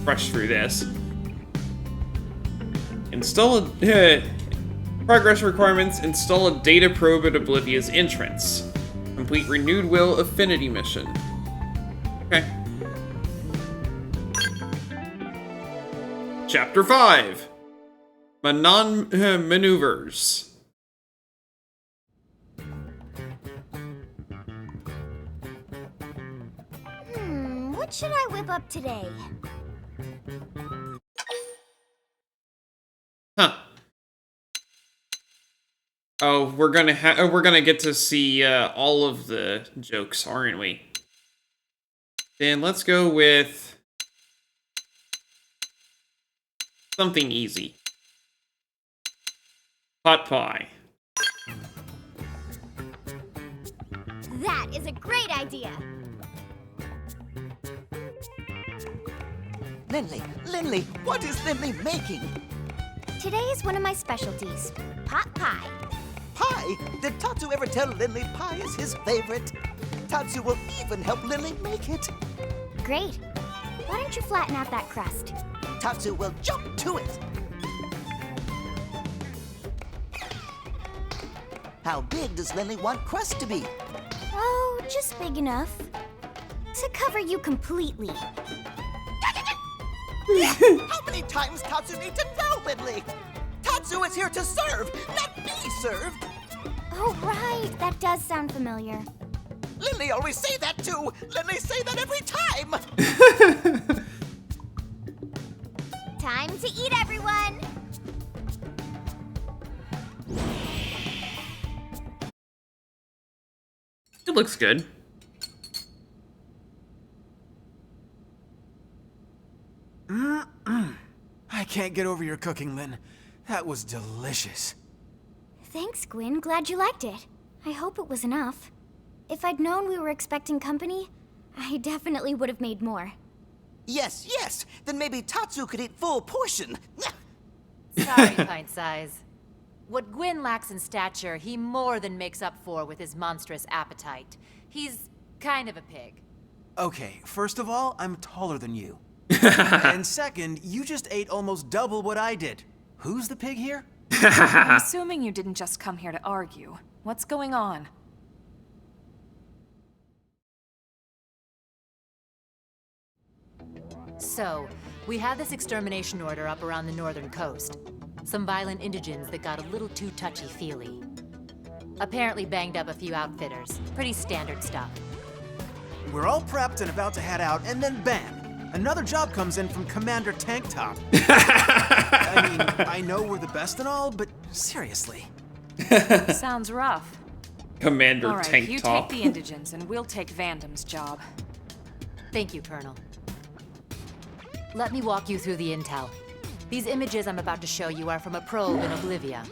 rush through this. Install a... progress requirements, install a data probe at Oblivia's entrance. Complete Renewed Will Affinity mission. Okay. Chapter 5. Manon Maneuvers. What should I whip up today? Huh. Oh, we're gonna get to see all of the jokes, aren't we? Then let's go with something easy. Pot pie. That is a great idea. Lindley, what is Lindley making? Today is one of my specialties, pot pie. Pie? Did Tatsu ever tell Lindley pie is his favorite? Tatsu will even help Lindley make it. Great. Why don't you flatten out that crust? Tatsu will jump to it. How big does Lindley want crust to be? Oh, just big enough to cover you completely. How many times Tatsu need to tell Lindley? Tatsu is here to serve, not be served. Oh, right. That does sound familiar. Lindley always say that too. Lindley say that every time. Time to eat, everyone. It looks good. I can't get over your cooking, Lynn. That was delicious. Thanks, Gwyn. Glad you liked it. I hope it was enough. If I'd known we were expecting company, I definitely would have made more. Yes. Then maybe Tatsu could eat full portion. Sorry, pint size. What Gwyn lacks in stature, he more than makes up for with his monstrous appetite. He's kind of a pig. Okay, first of all, I'm taller than you. And second, you just ate almost double what I did. Who's the pig here? I'm assuming you didn't just come here to argue. What's going on? So, we had this extermination order up around the northern coast. Some violent indigents that got a little too touchy-feely. Apparently banged up a few outfitters. Pretty standard stuff. We're all prepped and about to head out, and then bam! Another job comes in from Commander Tank Top. I mean, I know we're the best and all, but seriously. Sounds rough. Commander All right, Tank you Top. take the indigents, and we'll take Vandam's job. Thank you, Colonel. Let me walk you through the intel. These images I'm about to show you are from a probe in Oblivia.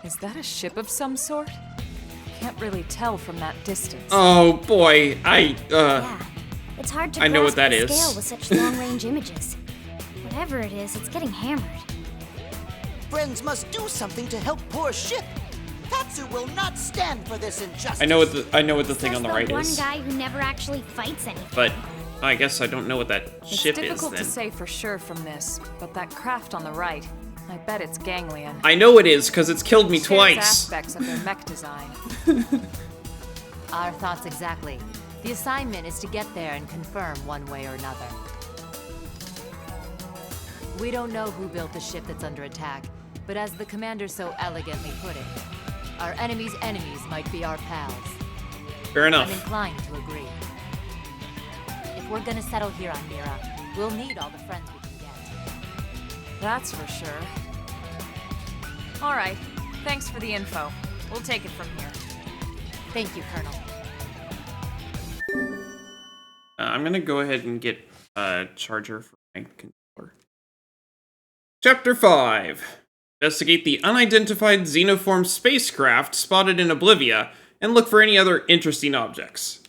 Is that a ship of some sort? Can't really tell from that distance. Oh boy, Yeah. It's hard to I know what grasp that the is. scale with such long-range images. Whatever it is, it's getting hammered. Friends must do something to help poor ship. Tatsu will not stand for this injustice. I know what the thing Says on the right one is, guy who never actually fights anything. but I guess I don't know what that It's ship is difficult then. to say for sure from this, but that craft on the right, I bet it's ganglion. I know it is because it's killed me Shares twice. aspects of their mech design. Our thoughts exactly. The assignment is to get there and confirm one way or another. We don't know who built the ship that's under attack, but as the commander so elegantly put it, our enemy's enemies might be our pals. Fair enough. I'm inclined to agree. If we're gonna settle here on Mira, we'll need all the friends we can get. That's for sure. All right, thanks for the info. We'll take it from here. Thank you, Colonel. I'm gonna go ahead and get a charger for my controller. Chapter 5. Investigate the unidentified xenoform spacecraft spotted in Oblivia, and look for any other interesting objects.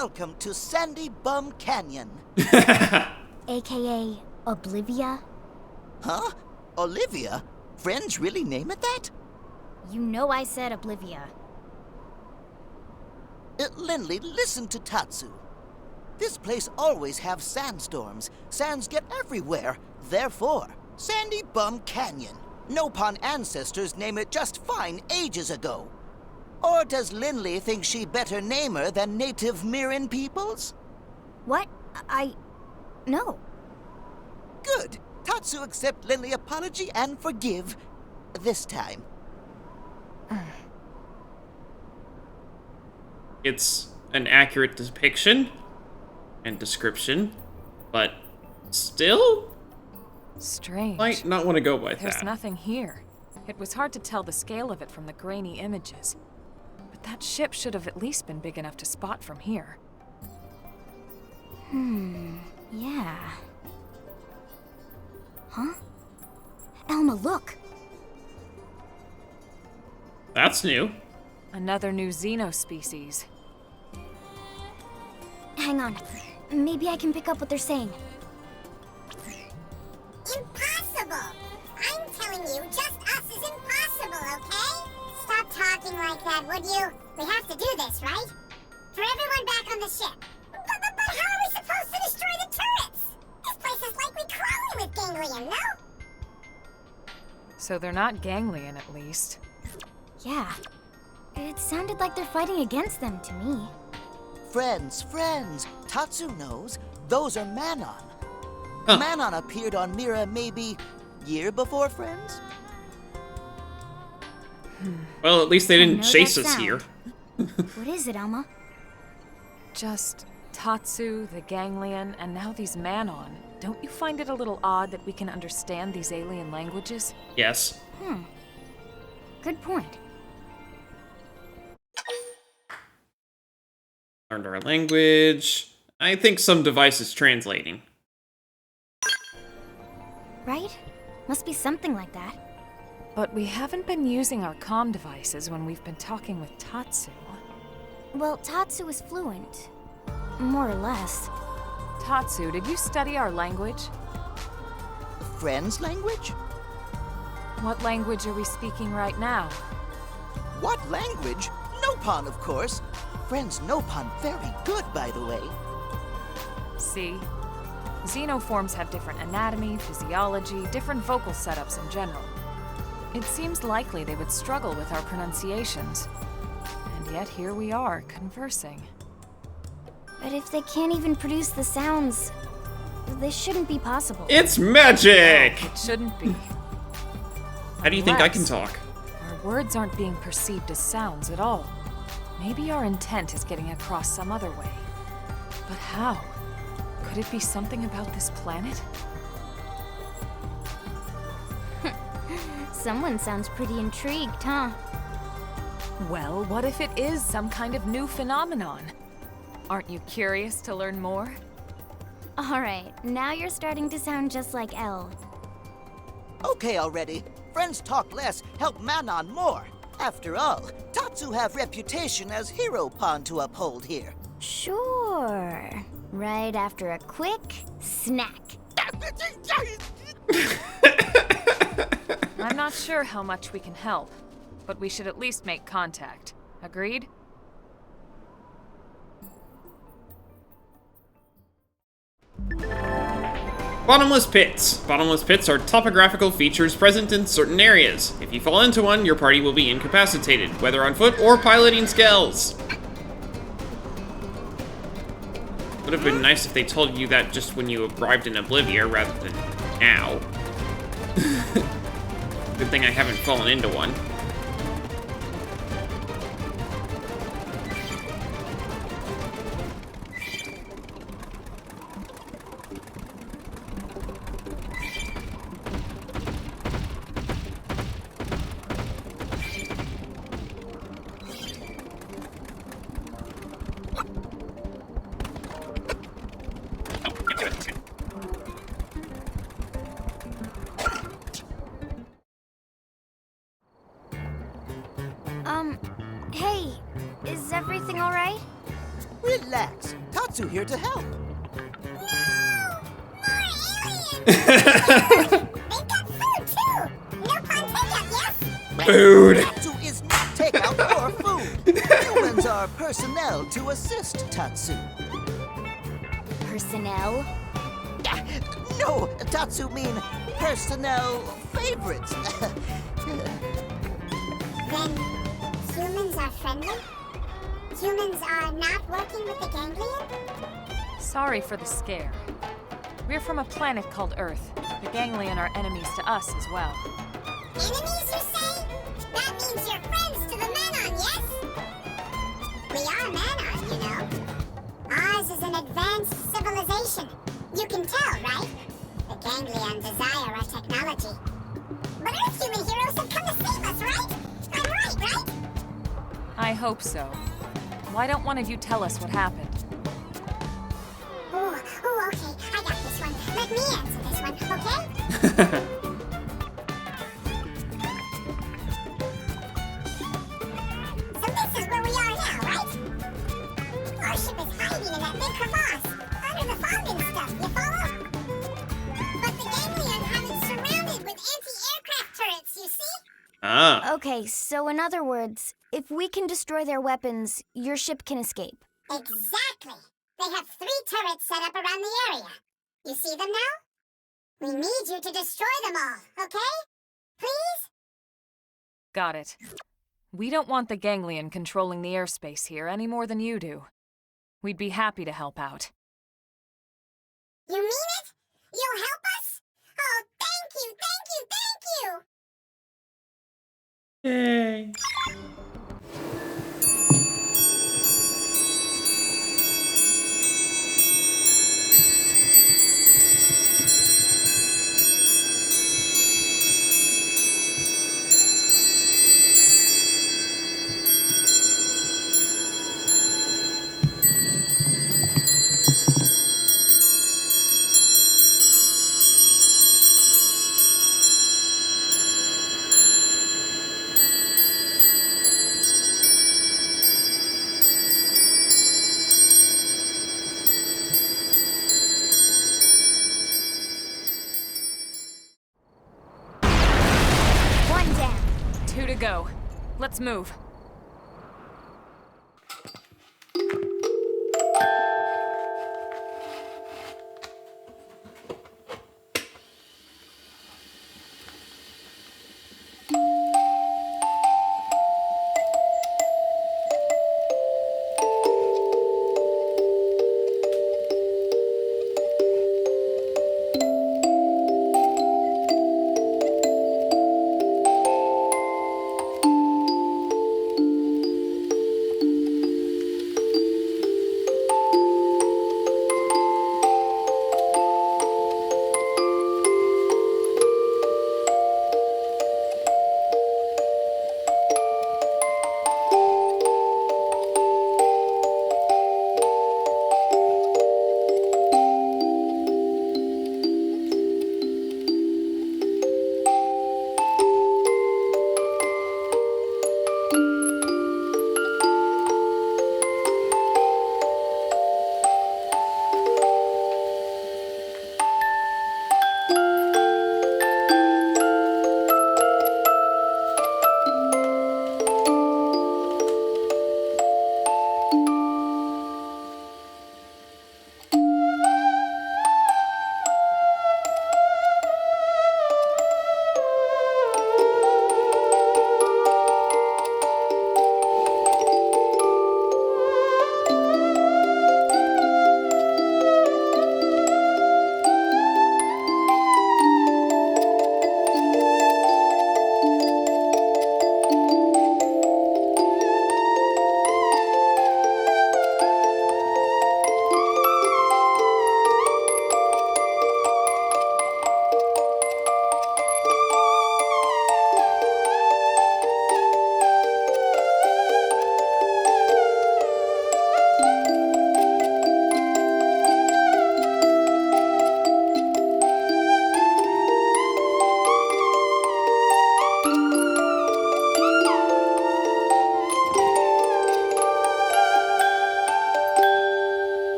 welcome to Sandy Bum Canyon. AKA Oblivia? Huh? Olivia? Friends really name it that? You know I said Oblivia. Lindley, listen to Tatsu. This place always have sandstorms. Sands get everywhere. Therefore, Sandy Bum Canyon. Nopon ancestors name it just fine ages ago. Or does Lindley think she better name her than native Mirren peoples? What? No. Good. Tatsu accept Lindley apology and forgive. This time. It's an accurate depiction and description, but still Strange. might not want to go by There's that. nothing here. It was hard to tell the scale of it from the grainy images. But that ship should have at least been big enough to spot from here. Yeah. Huh? Elma, look! That's new. Another new xenospecies. Hang on. Maybe I can pick up what they're saying. Impossible! I'm telling you, just us is impossible, okay? Stop talking like that, would you? We have to do this, right? For everyone back on the ship. But how are we supposed to destroy the turrets? This place is likely crawling with ganglion, no? So they're not ganglion, at least. Yeah. It sounded like they're fighting against them to me. Friends. Tatsu knows. Those are Manon. Huh. Manon appeared on Mira maybe year before Friends? Well, at least they didn't know chase that us sound. here. What is it, Elma? Just Tatsu, the ganglion, and now these Manon. Don't you find it a little odd that we can understand these alien languages? Yes. Good point. Learned our language. I think some device is translating. Right? Must be something like that. But we haven't been using our comm devices when we've been talking with Tatsu. Well, Tatsu is fluent. More or less. Tatsu, did you study our language? Friends language? What language are we speaking right now? What language? Nopon, of course. Friends Nopon very good, by the way. See? Xenoforms have different anatomy, physiology, different vocal setups in general. It seems likely they would struggle with our pronunciations. And yet here we are, conversing. But if they can't even produce the sounds, this shouldn't be possible. It's magic! It shouldn't be. How do you think I can Unless talk? Our words aren't being perceived as sounds at all. Maybe our intent is getting across some other way. But how? Could it be something about this planet? Someone sounds pretty intrigued, huh? Well, what if it is some kind of new phenomenon? Aren't you curious to learn more? Alright, now you're starting to sound just like Elle. Okay already. Friends talk less, help Manon more. After all, Tatsu have reputation as hero pawn to uphold here. Sure. Right after a quick snack. I'm not sure how much we can help, but we should at least make contact. Agreed? Bottomless pits. Bottomless pits are topographical features present in certain areas. If you fall into one, your party will be incapacitated, whether on foot or piloting skells. Would have been nice if they told you that just when you arrived in Oblivia rather than now. Good thing I haven't fallen into one. Hey, is everything alright? Relax. Tatsu here to help. No! More aliens! They've got food, too! No pun takeout, yes? Food. Tatsu is not takeout or food. Humans are personnel to assist Tatsu. Personnel? No, Tatsu mean personnel favorites. Then humans are friendly? Humans are not working with the ganglion? Sorry for the scare. We're from a planet called Earth. The ganglion are enemies to us as well. Enemies, you say? That means you're friends to the Manon, yes? We are Manon, you know. Ours is an advanced civilization. You can tell, right? The ganglion desire our technology. But Earth human heroes have come to save us, right? I'm right? I hope so. Why don't one of you tell us what happened? Ooh, okay. I got this one. Let me answer this one, okay? So this is where we are now, right? Our ship is hiding in that big crevasse, under the fog and stuff, you follow? But the ganglion have it surrounded with anti-aircraft turrets, you see? Ah. Okay, so in other words, if we can destroy their weapons, your ship can escape. Exactly. They have 3 turrets set up around the area. You see them now? We need you to destroy them all, okay? Please? Got it. We don't want the ganglion controlling the airspace here any more than you do. We'd be happy to help out. You mean it? You'll help us? Oh, thank you! Yay. One down. 2 to go. Let's move.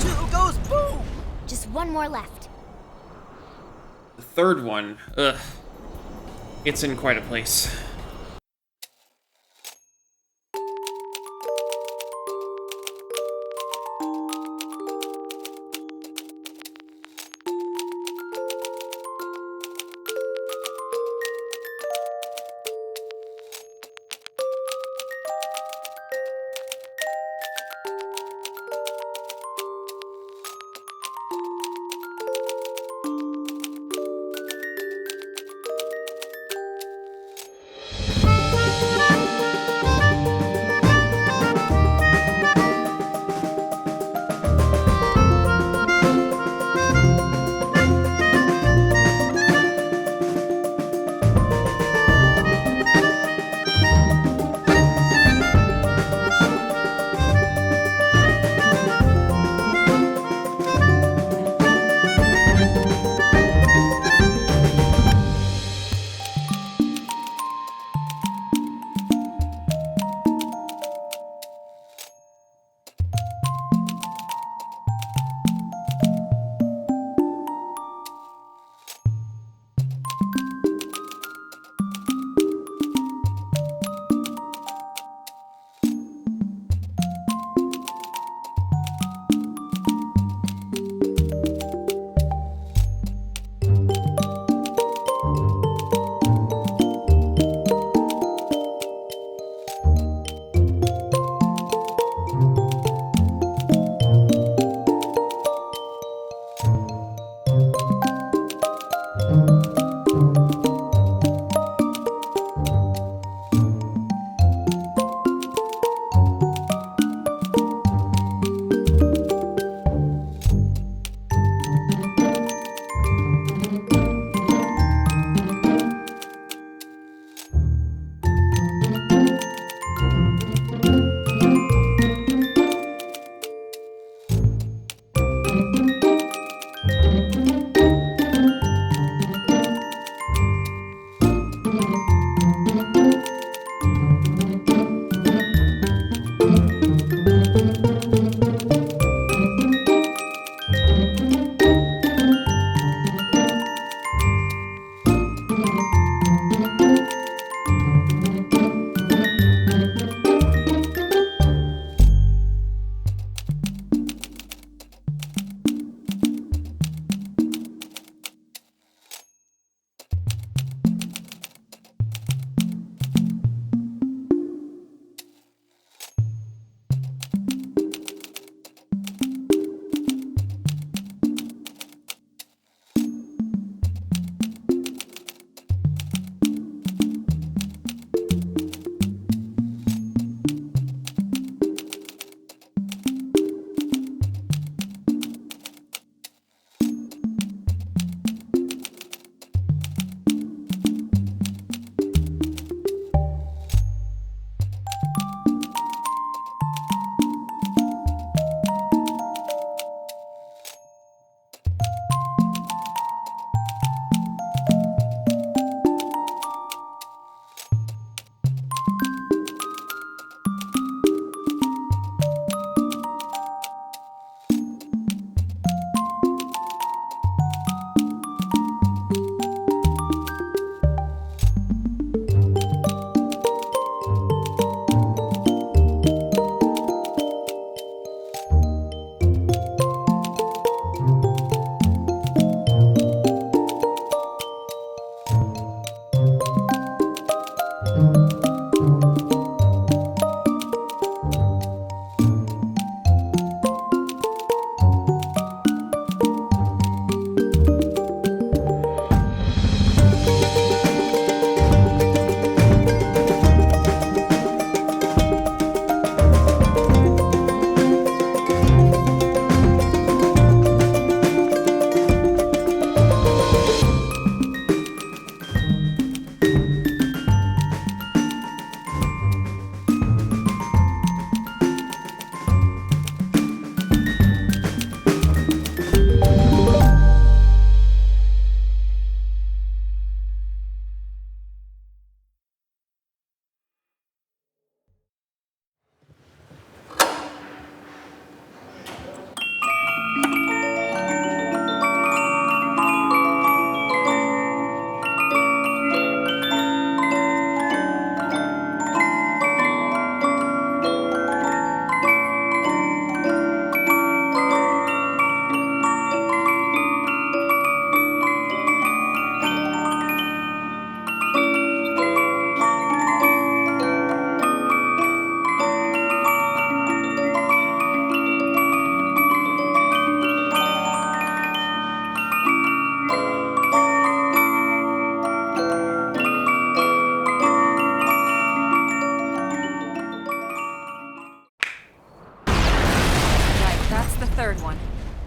Tatsu goes boom! Just one more left. The third one, ugh. It's in quite a place.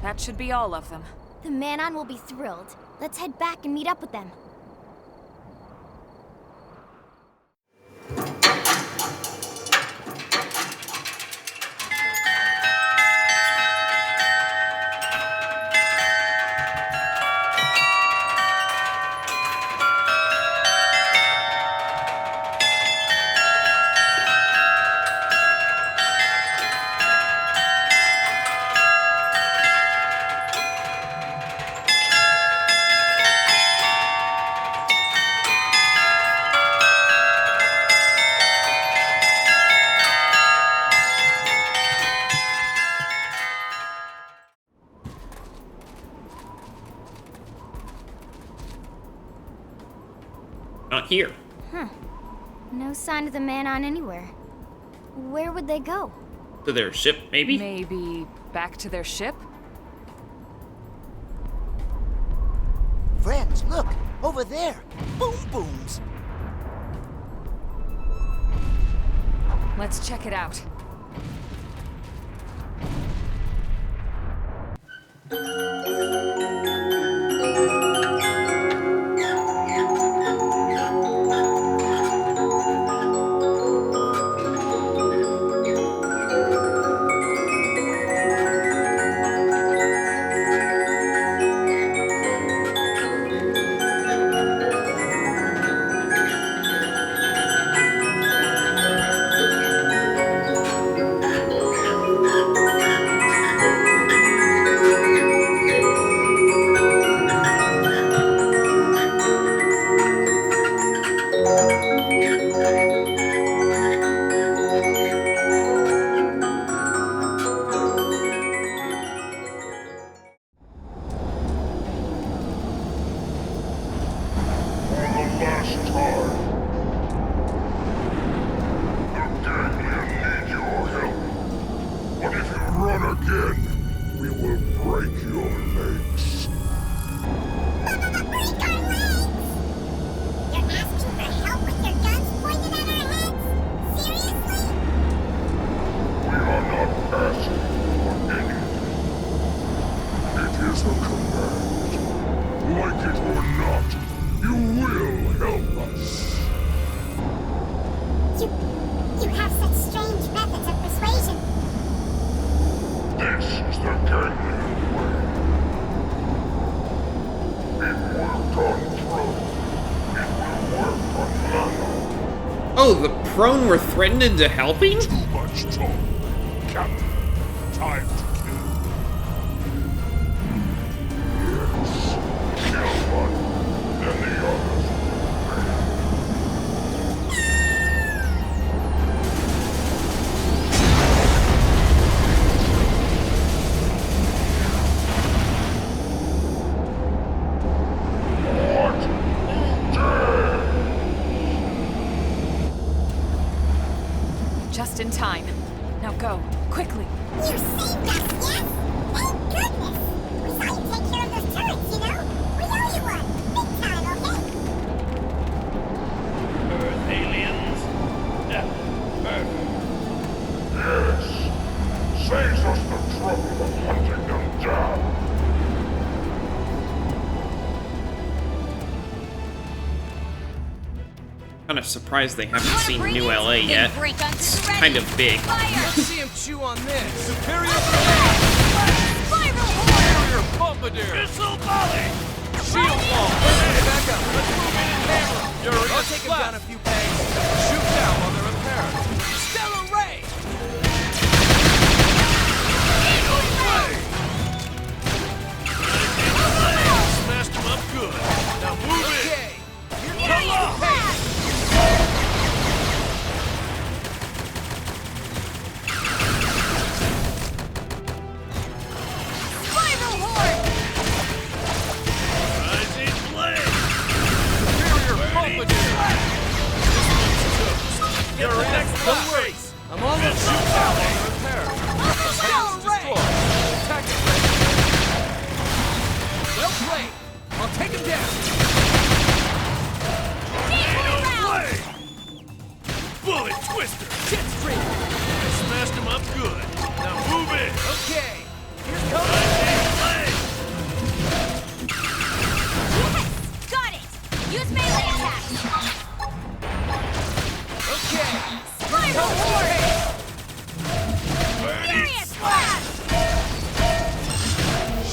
That should be all of them. The Manon will be thrilled. Let's head back and meet up with them. Not here. No sign of the Manon anywhere. Where would they go? To their ship, maybe? Maybe back to their ship? Friends, look! Over there! Boom booms! Let's check it out. Oh, the prone were threatened into helping? Too much talk. Captain, time to kill. Yes. Kill one, then the others Just in time. Now go, quickly. You saved us, yes? Thank goodness! We saw you take care of those turrets, you know? We owe you one. Big time, okay? Earth aliens? Yes. Saves us the trouble of hunting them down. Kind of surprised they haven't seen New LA yet. It's kind of big. Let's see him chew on this. Superior grenade! Superior bombardier! Missile volley! Shield wall! Hey, back up! Let's move in and hammer him! I'll take him down a few pegs. Shoot down while they're repairing. Stellar ray! Eagle ray! Smashed him up good. Now move in! Here comes the pace! Rising blade! Superior bombardier!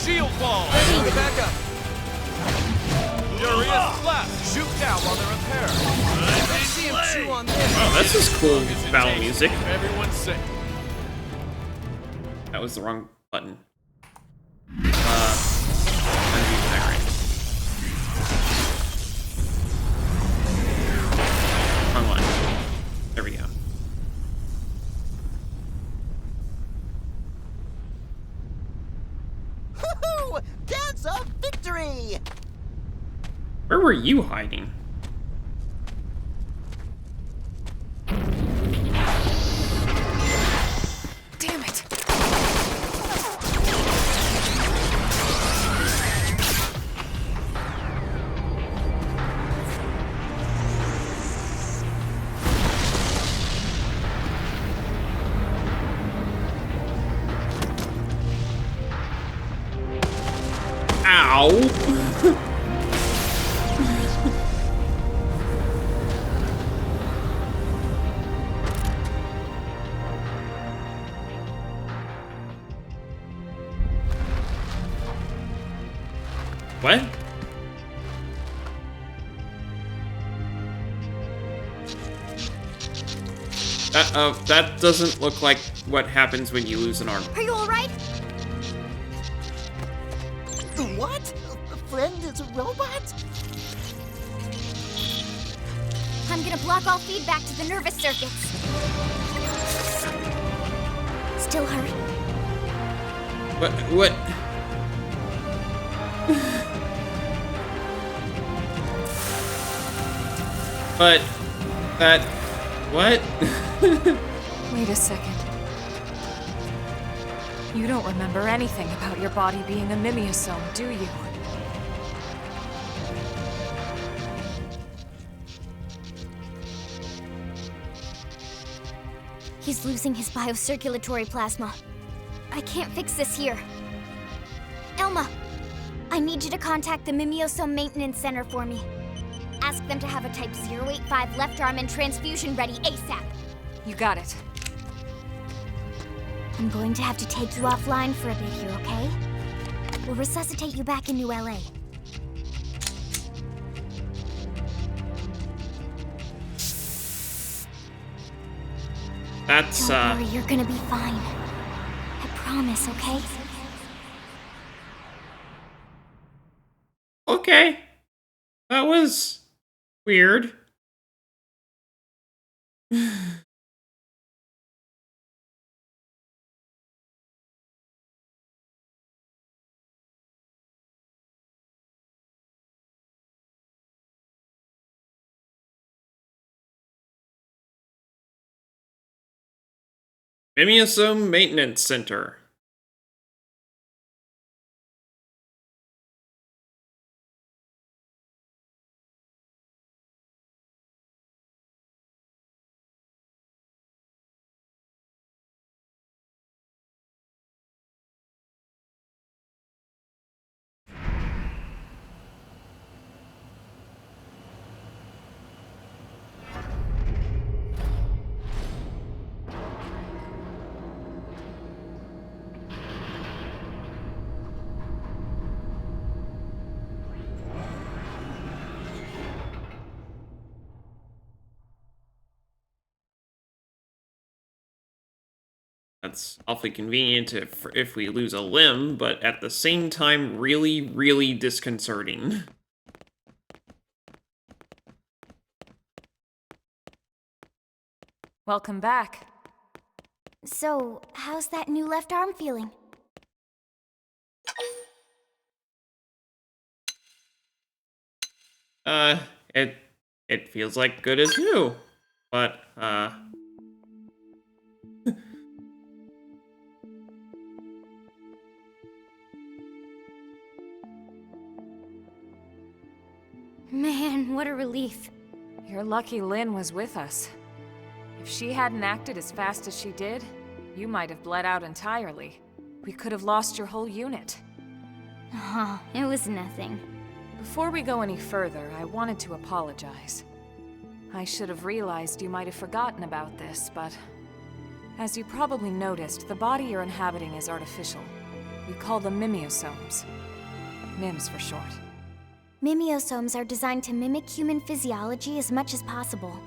Shield Ball! Ready to back up! Furious Blast! Shoot down while they're repaired! Let's see him chew on this! Oh, that's just cool battle music. Everyone's safe. That was the wrong button. Undo that right. Wrong one. There we go. Woohoo! Dance of victory! Where were you hiding? Damn it! Ow! What? That doesn't look like what happens when you lose an arm. Are you alright? What? A friend is a robot? I'm gonna block all feedback to the nervous circuits. Still hurt? What? But that what? Wait a second. You don't remember anything about your body being a mimeosome, do you? He's losing his biocirculatory plasma. I can't fix this here. Elma, I need you to contact the Mimeosome Maintenance Center for me. Ask them to have a Type 085 left arm and transfusion ready ASAP. You got it. I'm going to have to take you offline for a bit here, okay? We'll resuscitate you back in New LA. That's Don't worry, you're gonna be fine. I promise, okay? Okay. That was weird. Mimeosome Maintenance Center. That's awfully convenient if we lose a limb, but at the same time, really, really disconcerting. Welcome back. So, how's that new left arm feeling? It feels like good as new, but, Man, what a relief. You're lucky Lynn was with us. If she hadn't acted as fast as she did, you might have bled out entirely. We could have lost your whole unit. Oh, it was nothing. Before we go any further, I wanted to apologize. I should have realized you might have forgotten about this, but as you probably noticed, the body you're inhabiting is artificial. We call them mimeosomes. MIMS for short. Mimeosomes are designed to mimic human physiology as much as possible.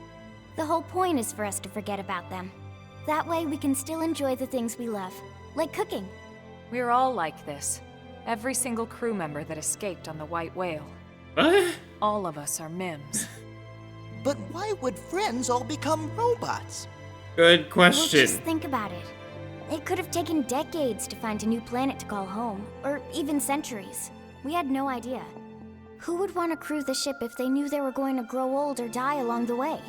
The whole point is for us to forget about them. That way we can still enjoy the things we love, like cooking. We're all like this. Every single crew member that escaped on the White Whale. What? All of us are MIMS. But why would friends all become robots? Good Well, question. just think about it. It could have taken decades to find a new planet to call home, or even centuries. We had no idea. Who would want to crew the ship if they knew they were going to grow old or die along the way?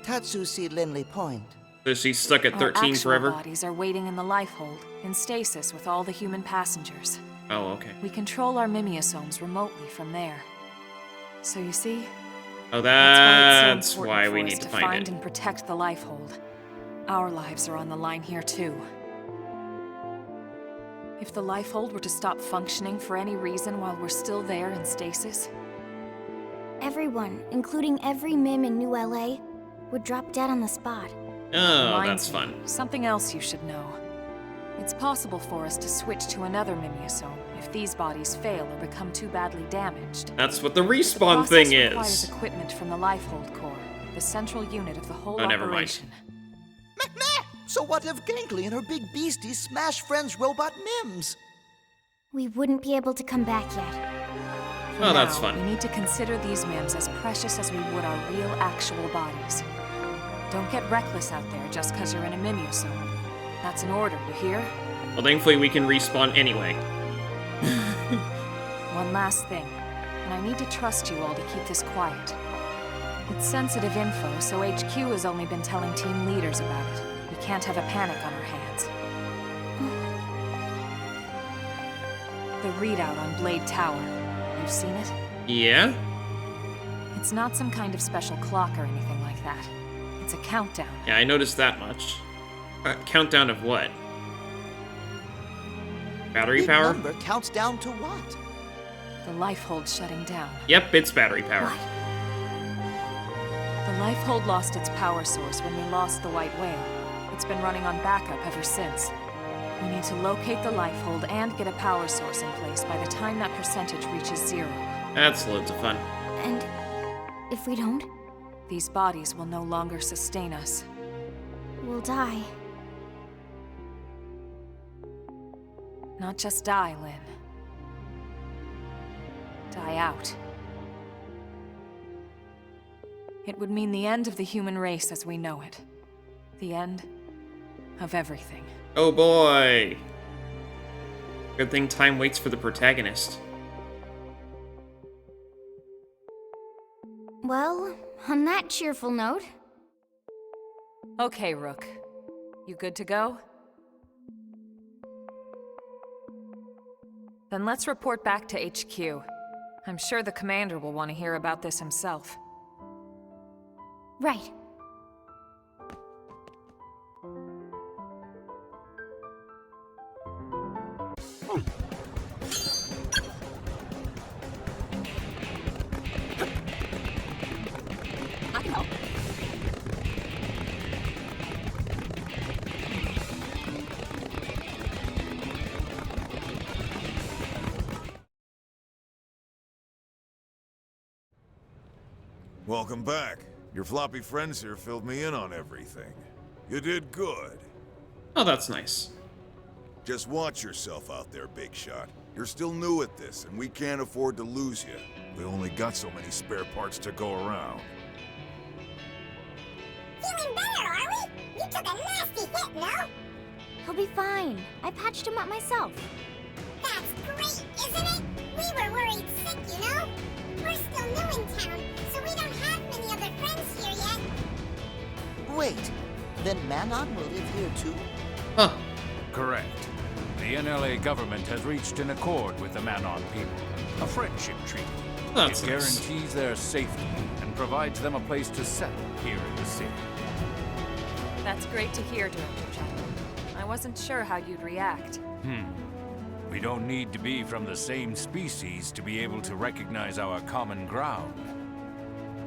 Tatsu see Linley point. So she's stuck at 13 Our actual forever? bodies are waiting in the lifehold, in stasis with all the human passengers. Oh, okay. We control our mimeosomes remotely from there. So you see, Oh, that's that's why why it's so we important need for to us to find find it. and protect the lifehold. Our lives are on the line here too. If the lifehold were to stop functioning for any reason while we're still there in stasis, Everyone, including every MIM in New LA, would drop dead on the spot. Oh, reminds that's me, fun. something else you should know. It's possible for us to switch to another mimeosome if these bodies fail or become too badly damaged. That's what the The respawn thing process requires is. equipment from the Lifehold Core, the central unit of the whole Oh, never mind. operation. Meh! So what if Ginkley and her big beasties smash friends' robot Mims? We wouldn't be able to come back yet. Oh, that's Now, fun. We need to consider these MIMs as precious as we would our real, actual bodies. Don't get reckless out there just because you're in a mimeosome. That's an order, you hear? Well, thankfully we can respawn anyway. One last thing, and I need to trust you all to keep this quiet. It's sensitive info, so HQ has only been telling team leaders about it. We can't have a panic on our hands. The readout on Blade Tower. You've seen it? Yeah? It's not some kind of special clock or anything like that. It's a countdown. Yeah, I noticed that much. Countdown of what? Battery Big power? number counts down to what? The Lifehold shutting down. Yep, it's battery power. The Lifehold lost its power source when we lost the White Whale. It's been running on backup ever since. We need to locate the Lifehold and get a power source in place by the time that percentage reaches 0. That's loads of fun. And if we don't, These bodies will no longer sustain us. we'll die. Not just die, Lynn. Die out. It would mean the end of the human race as we know it. The end of everything. Oh boy! Good thing time waits for the protagonist. Well, on that cheerful note, Okay, Rook. You good to go? Then let's report back to HQ. I'm sure the commander will want to hear about this himself. right. I can help. Welcome back. Your floppy friends here filled me in on everything. You did good. Oh, that's nice. Just watch yourself out there, Big Shot. You're still new at this, and we can't afford to lose you. We only got so many spare parts to go around. Feeling better, are we? You took a nasty hit, no? He'll be fine. I patched him up myself. That's great, isn't it? We were worried sick, you know? We're still new in town, so we don't have many other friends here yet. Wait, then Manon will live here too? Huh. Correct. The NLA government has reached an accord with the Manon people. A friendship treaty. That's It nice. guarantees their safety and provides them a place to settle here in the city. That's great to hear, Director General. I wasn't sure how you'd react. We don't need to be from the same species to be able to recognize our common ground.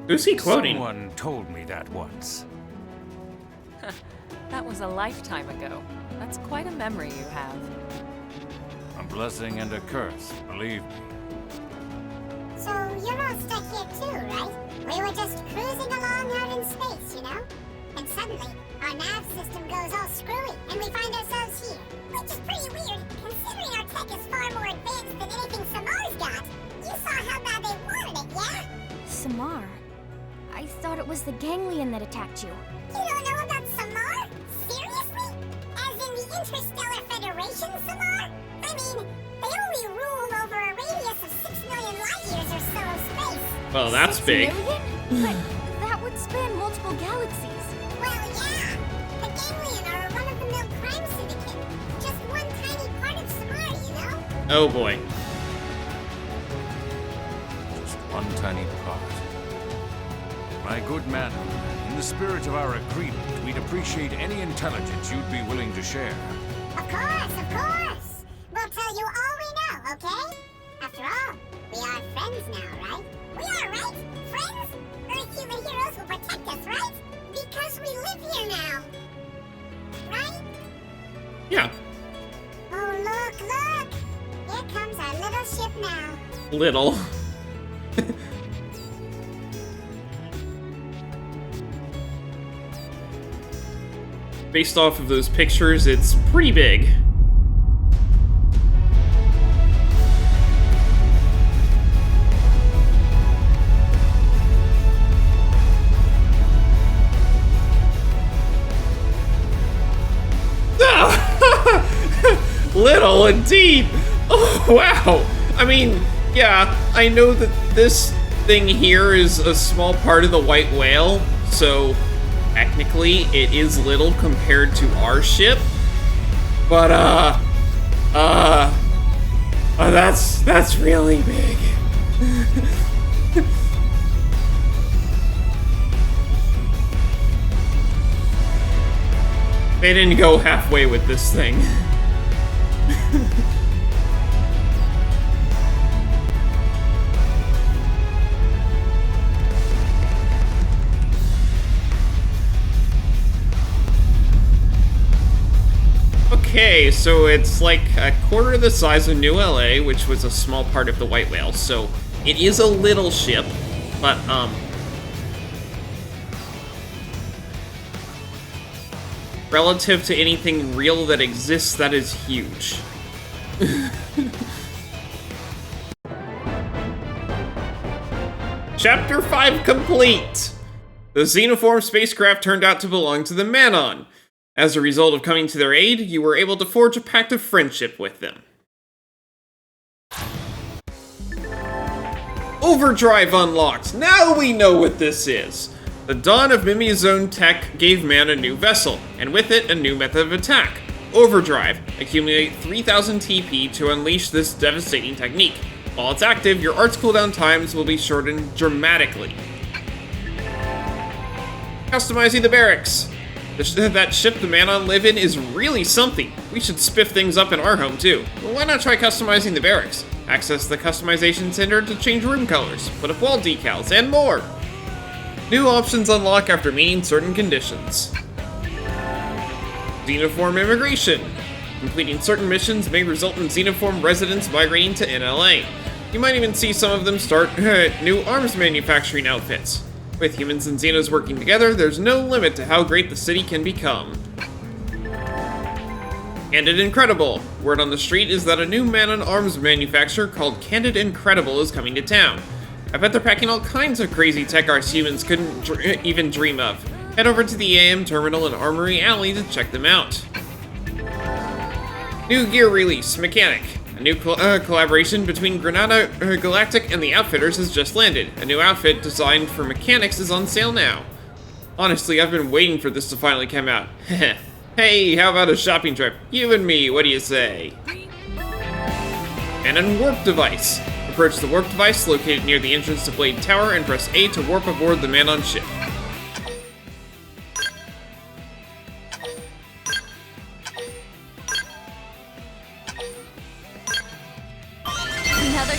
Who's he quoting? Someone told me that once. That was a lifetime ago. That's quite a memory you have. blessing and a curse, believe me. So you're all stuck here too, right? We were just cruising along out in space, you know? And suddenly, our nav system goes all screwy, and we find ourselves here. Which is pretty weird, considering our tech is far more advanced than anything Samar's got. You saw how bad they wanted it, yeah? Samar? I thought it was the ganglion that attacked you. You don't know about Samar? Seriously? As in the Interstellar Federation, Samar? I mean, they only rule over a radius of 6 million light years or so of space. Well, that's 6 big. million? But that would span multiple galaxies. Well, yeah. The ganglion are a run-of-the-mill crime syndicate. Just one tiny part of Samar, you know? Oh boy. Just one tiny part. My good man, in the spirit of our agreement, we'd appreciate any intelligence you'd be willing to share. Of course, of course. We'll tell you all we know, okay? After all, we are friends now, right? We are, right? Friends? Earth human heroes will protect us, right? Because we live here now. Right? Yeah. Oh, look! Here comes our little ship now. Little. Based off of those pictures, it's pretty big. Little indeed. Oh, wow. I mean, yeah, I know that this thing here is a small part of the white whale, so technically it is little compared to our ship. But that's really big. They didn't go halfway with this thing. Okay, so it's like a quarter the size of New LA, which was a small part of the white whale, so it is a little ship, but, relative to anything real that exists, that is huge. Chapter 5 complete! The Xenoform spacecraft turned out to belong to the Manon. As a result of coming to their aid, you were able to forge a pact of friendship with them. Overdrive unlocked! Now we know what this is! The dawn of Mimi's own tech gave man a new vessel, and with it, a new method of attack. Overdrive. Accumulate 3000 TP to unleash this devastating technique. While it's active, your art's cooldown times will be shortened dramatically. Customizing the barracks. That ship the Manon live in is really something. We should spiff things up in our home too. Well, why not try customizing the barracks? Access the customization center to change room colors, put up wall decals, and more. New options unlock after meeting certain conditions. Xenoform immigration. Completing certain missions may result in Xenoform residents migrating to NLA. You might even see some of them start new arms manufacturing outfits. With humans and Xenos working together, there's no limit to how great the city can become. Candid Incredible. Word on the street is that a new Manon arms manufacturer called Candid Incredible is coming to town. I bet they're packing all kinds of crazy tech our humans couldn't even dream of. Head over to the AM Terminal in Armory Alley to check them out. New gear release, Mechanic. A new collaboration between Granada Galactic and the Outfitters has just landed. A new outfit designed for mechanics is on sale now. Honestly, I've been waiting for this to finally come out. Hey, how about a shopping trip? You and me, what do you say? And a warp device. Approach the warp device located near the entrance to Blade Tower and press A to warp aboard the Manon ship.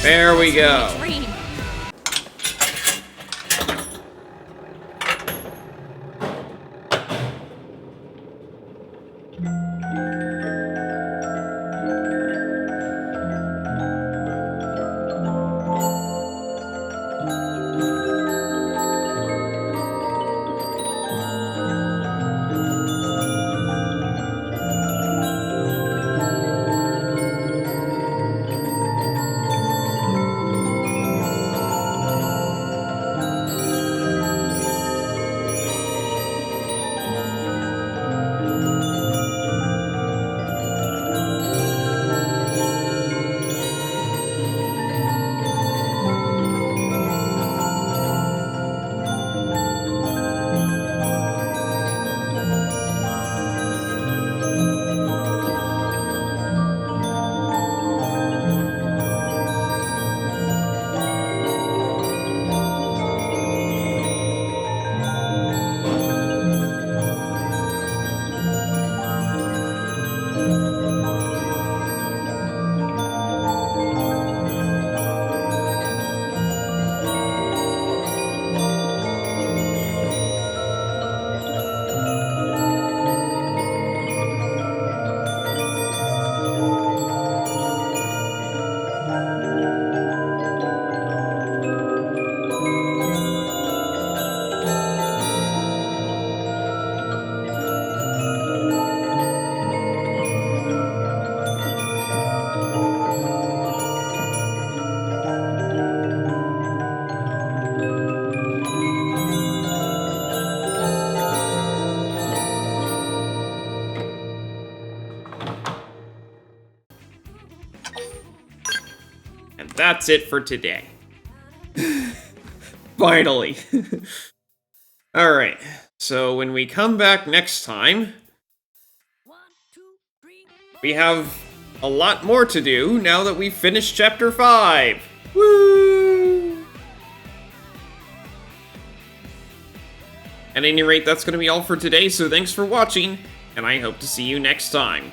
There we go. And that's it for today. Finally. Alright, so when we come back next time, we have a lot more to do now that we've finished Chapter 5. Woo! At any rate, that's going to be all for today, so thanks for watching, and I hope to see you next time.